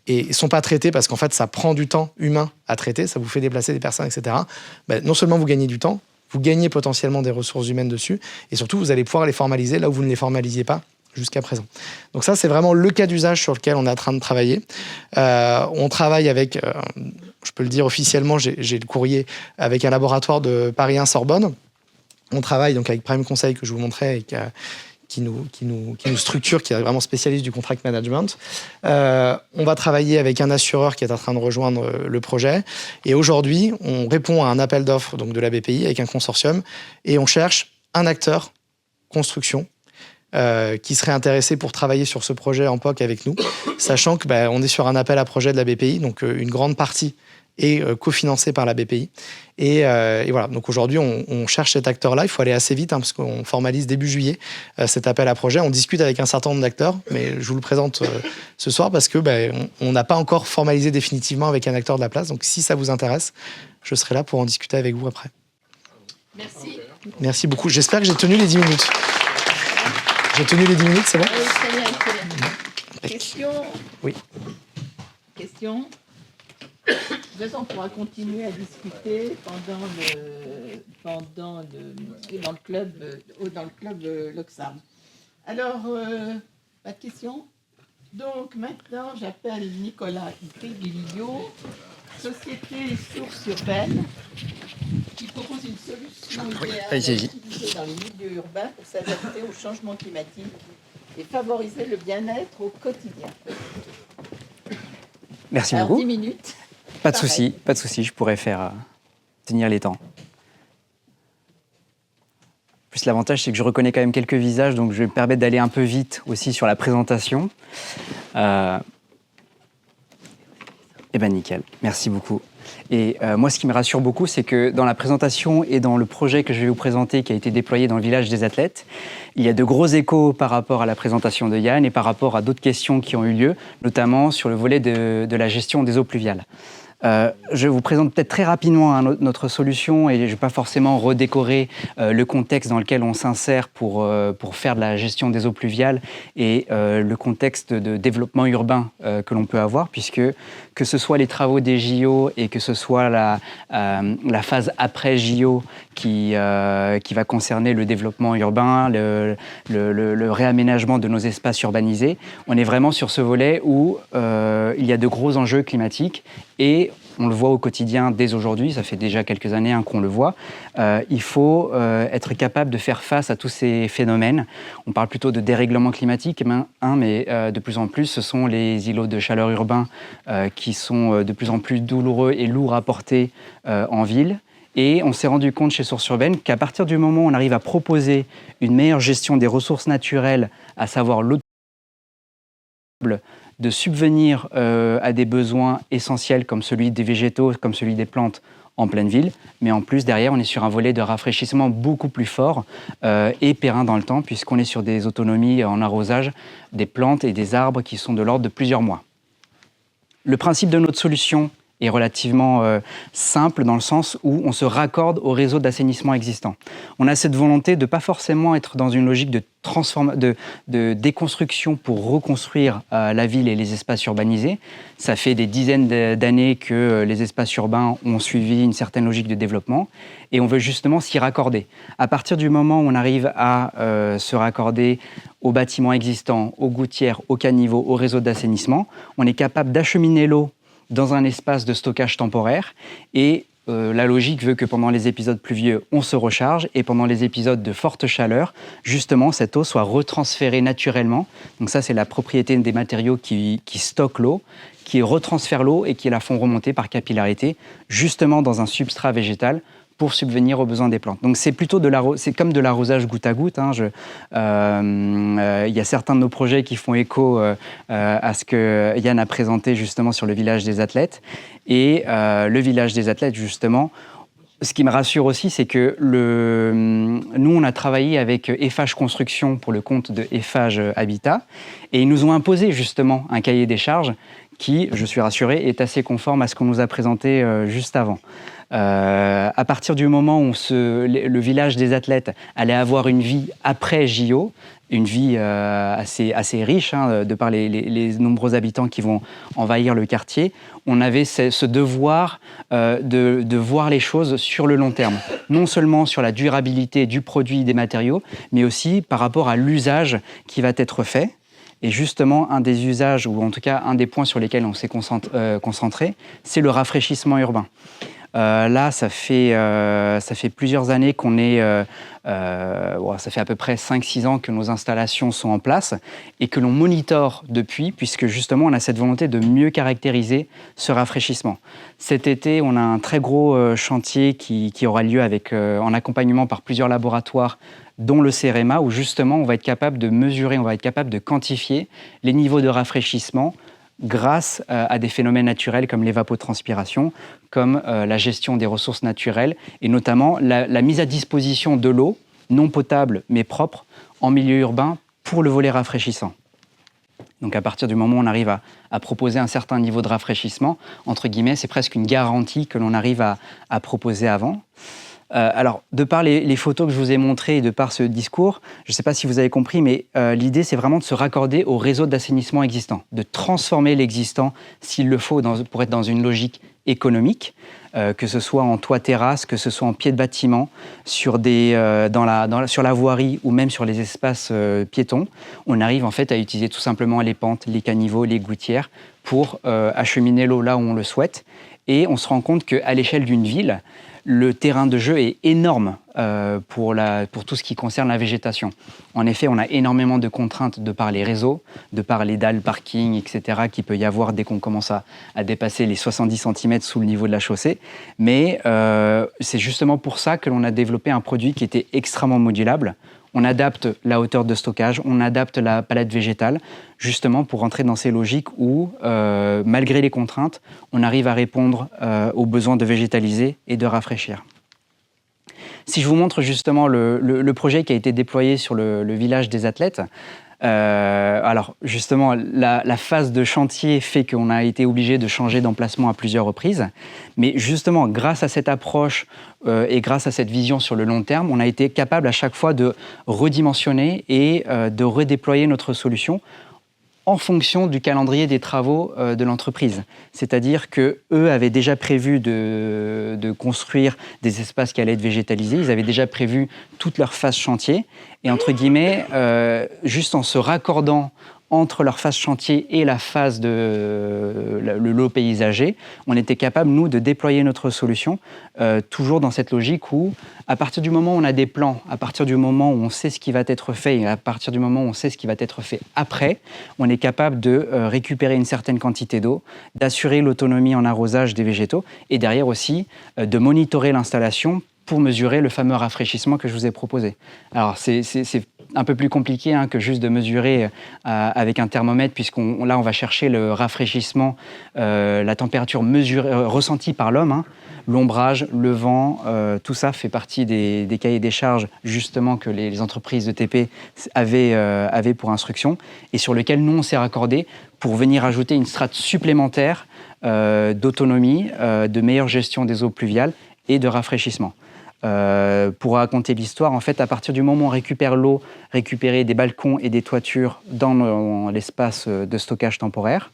et ne sont pas traités parce qu'en fait, ça prend du temps humain à traiter, ça vous fait déplacer des personnes, etc. Non seulement vous gagnez du temps, vous gagnez potentiellement des ressources humaines dessus et surtout, vous allez pouvoir les formaliser là où vous ne les formalisiez pas jusqu'à présent. Donc ça, c'est vraiment le cas d'usage sur lequel on est en train de travailler. On travaille avec, je peux le dire officiellement, j'ai le courrier avec un laboratoire de Paris 1 Sorbonne. On travaille donc avec Prime Conseil que je vous montrais et qui nous structure, qui est vraiment spécialiste du contract management. On va travailler avec un assureur qui est en train de rejoindre le projet. Et aujourd'hui, on répond à un appel d'offres donc de la BPI avec un consortium et on cherche un acteur construction qui serait intéressé pour travailler sur ce projet en POC avec nous, sachant que on est sur un appel à projet de la BPI, donc une grande partie est cofinancée par la BPI. Et voilà, donc aujourd'hui, on cherche cet acteur-là. Il faut aller assez vite, parce qu'on formalise début juillet cet appel à projet. On discute avec un certain nombre d'acteurs, mais je vous le présente ce soir parce que on n'a pas encore formalisé définitivement avec un acteur de la place. Donc si ça vous intéresse, je serai là pour en discuter avec vous après. Merci. Merci beaucoup. J'espère que j'ai tenu les 10 minutes. J'ai tenu les 10 minutes, c'est bon ? Très bien, très bien. Question ? Oui. Question ? De toute façon, on pourra continuer à discuter dans le club Loxam. Alors, pas de questions ? Donc maintenant, j'appelle Nicolas Griglio, Société Sources Urbaines, qui propose une solution idéale à utiliser dans les milieux urbains pour s'adapter au changement climatique et favoriser le bien-être au quotidien. Merci Alors, beaucoup. 10 minutes. Pas de souci, je pourrais faire tenir les temps. En plus, l'avantage, c'est que je reconnais quand même quelques visages, donc je vais me permettre d'aller un peu vite aussi sur la présentation. Nickel, merci beaucoup. Et moi, ce qui me rassure beaucoup, c'est que dans la présentation et dans le projet que je vais vous présenter, qui a été déployé dans le village des athlètes, il y a de gros échos par rapport à la présentation de Yann et par rapport à d'autres questions qui ont eu lieu, notamment sur le volet de la gestion des eaux pluviales. Je vous présente peut-être très rapidement notre solution et je ne vais pas forcément redécorer le contexte dans lequel on s'insère pour faire de la gestion des eaux pluviales et le contexte de développement urbain que l'on peut avoir, puisque que ce soit les travaux des JO et que ce soit la phase après JO qui va concerner le développement urbain, le réaménagement de nos espaces urbanisés, on est vraiment sur ce volet où il y a de gros enjeux climatiques et on le voit au quotidien dès aujourd'hui, ça fait déjà quelques années qu'on le voit. Il faut être capable de faire face à tous ces phénomènes. On parle plutôt de dérèglement climatique, mais de plus en plus, ce sont les îlots de chaleur urbains qui sont de plus en plus douloureux et lourds à porter en ville. Et on s'est rendu compte chez Sources Urbaines qu'à partir du moment où on arrive à proposer une meilleure gestion des ressources naturelles, à savoir l'eau de subvenir à des besoins essentiels comme celui des végétaux, comme celui des plantes en pleine ville, mais en plus derrière on est sur un volet de rafraîchissement beaucoup plus fort et périn dans le temps puisqu'on est sur des autonomies en arrosage des plantes et des arbres qui sont de l'ordre de plusieurs mois. Le principe de notre solution est relativement simple dans le sens où on se raccorde au réseau d'assainissement existant. On a cette volonté de ne pas forcément être dans une logique de déconstruction pour reconstruire la ville et les espaces urbanisés. Ça fait des dizaines d'années que les espaces urbains ont suivi une certaine logique de développement et on veut justement s'y raccorder. À partir du moment où on arrive à se raccorder aux bâtiments existants, aux gouttières, aux caniveaux, au réseau d'assainissement, on est capable d'acheminer l'eau dans un espace de stockage temporaire et la logique veut que pendant les épisodes pluvieux, on se recharge et pendant les épisodes de forte chaleur, justement, cette eau soit retransférée naturellement. Donc ça, c'est la propriété des matériaux qui stockent l'eau, qui retransfèrent l'eau et qui la font remonter par capillarité, justement dans un substrat végétal pour subvenir aux besoins des plantes. Donc c'est plutôt c'est comme de l'arrosage goutte à goutte. Il y a certains de nos projets qui font écho à ce que Yann a présenté justement sur le village des athlètes. Et le village des athlètes, justement, ce qui me rassure aussi, c'est que nous, on a travaillé avec Eiffage Construction pour le compte de Eiffage Habitat, et ils nous ont imposé justement un cahier des charges qui, je suis rassuré, est assez conforme à ce qu'on nous a présenté juste avant. À partir du moment où le village des athlètes allait avoir une vie après JO, une vie assez riche, de par les nombreux habitants qui vont envahir le quartier, on avait ce devoir de voir les choses sur le long terme. Non seulement sur la durabilité du produit, des matériaux, mais aussi par rapport à l'usage qui va être fait. Et justement, un des usages, ou en tout cas un des points sur lesquels on s'est concentré, c'est le rafraîchissement urbain. Là, ça fait plusieurs années qu'on est... ça fait à peu près 5-6 ans que nos installations sont en place et que l'on monitore depuis, puisque justement, on a cette volonté de mieux caractériser ce rafraîchissement. Cet été, on a un très gros chantier qui aura lieu en accompagnement par plusieurs laboratoires, dont le CEREMA, où justement, on va être capable de mesurer, on va être capable de quantifier les niveaux de rafraîchissement grâce à des phénomènes naturels comme l'évapotranspiration, comme la gestion des ressources naturelles et notamment la mise à disposition de l'eau, non potable mais propre, en milieu urbain pour le volet rafraîchissant. Donc à partir du moment où on arrive à proposer un certain niveau de rafraîchissement, entre guillemets, c'est presque une garantie que l'on arrive à proposer avant. Alors, de par les photos que je vous ai montrées et de par ce discours, je ne sais pas si vous avez compris, mais l'idée, c'est vraiment de se raccorder au réseau d'assainissement existant, de transformer l'existant, s'il le faut, pour être dans une logique économique, que ce soit en toit-terrasse, que ce soit en pied de bâtiment, sur la voirie ou même sur les espaces piétons. On arrive en fait à utiliser tout simplement les pentes, les caniveaux, les gouttières pour acheminer l'eau là où on le souhaite. Et on se rend compte qu'à l'échelle d'une ville, le terrain de jeu est énorme pour tout ce qui concerne la végétation. En effet, on a énormément de contraintes de par les réseaux, de par les dalles parking, etc., qu'il peut y avoir dès qu'on commence à dépasser les 70 cm sous le niveau de la chaussée. Mais c'est justement pour ça que l'on a développé un produit qui était extrêmement modulable. On adapte la hauteur de stockage, on adapte la palette végétale, justement pour rentrer dans ces logiques où, malgré les contraintes, on arrive à répondre aux besoins de végétaliser et de rafraîchir. Si je vous montre justement le projet qui a été déployé sur le village des athlètes, Alors justement, la phase de chantier fait qu'on a été obligé de changer d'emplacement à plusieurs reprises. Mais justement, grâce à cette approche et grâce à cette vision sur le long terme, on a été capable à chaque fois de redimensionner et de redéployer notre solution en fonction du calendrier des travaux de l'entreprise. C'est-à-dire qu'eux avaient déjà prévu de construire des espaces qui allaient être végétalisés, ils avaient déjà prévu toute leur phase chantier, et entre guillemets, juste en se raccordant entre leur phase chantier et la phase le lot paysager, on était capable, nous, de déployer notre solution, toujours dans cette logique où, à partir du moment où on a des plans, à partir du moment où on sait ce qui va être fait, et à partir du moment où on sait ce qui va être fait après, on est capable de récupérer une certaine quantité d'eau, d'assurer l'autonomie en arrosage des végétaux, et derrière aussi, de monitorer l'installation pour mesurer le fameux rafraîchissement que je vous ai proposé. Alors, c'est un peu plus compliqué que juste de mesurer avec un thermomètre, puisqu'on va chercher le rafraîchissement, la température ressentie par l'homme, l'ombrage, le vent, tout ça fait partie des cahiers des charges justement que les entreprises de TP avaient pour instruction, et sur lequel nous on s'est raccordé pour venir ajouter une strate supplémentaire d'autonomie, de meilleure gestion des eaux pluviales et de rafraîchissement. Pour raconter l'histoire, en fait, à partir du moment où on récupère l'eau récupérée des balcons et des toitures dans l'espace de stockage temporaire,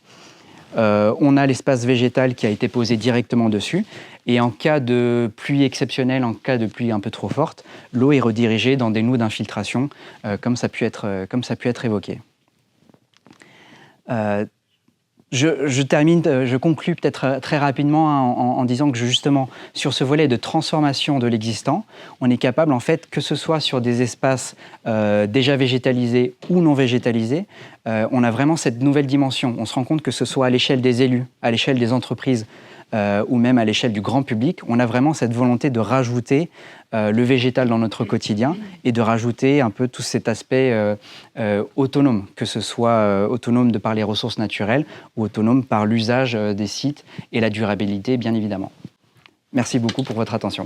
on a l'espace végétal qui a été posé directement dessus, et en cas de pluie exceptionnelle, en cas de pluie un peu trop forte, l'eau est redirigée dans des noues d'infiltration, comme ça a pu être évoqué. Je conclus peut-être très rapidement en disant que justement, sur ce volet de transformation de l'existant, on est capable, en fait, que ce soit sur des espaces déjà végétalisés ou non végétalisés, on a vraiment cette nouvelle dimension. On se rend compte que ce soit à l'échelle des élus, à l'échelle des entreprises, ou même à l'échelle du grand public, on a vraiment cette volonté de rajouter le végétal dans notre quotidien et de rajouter un peu tout cet aspect autonome, que ce soit autonome de par les ressources naturelles ou autonome par l'usage des sites et la durabilité, bien évidemment. Merci beaucoup pour votre attention.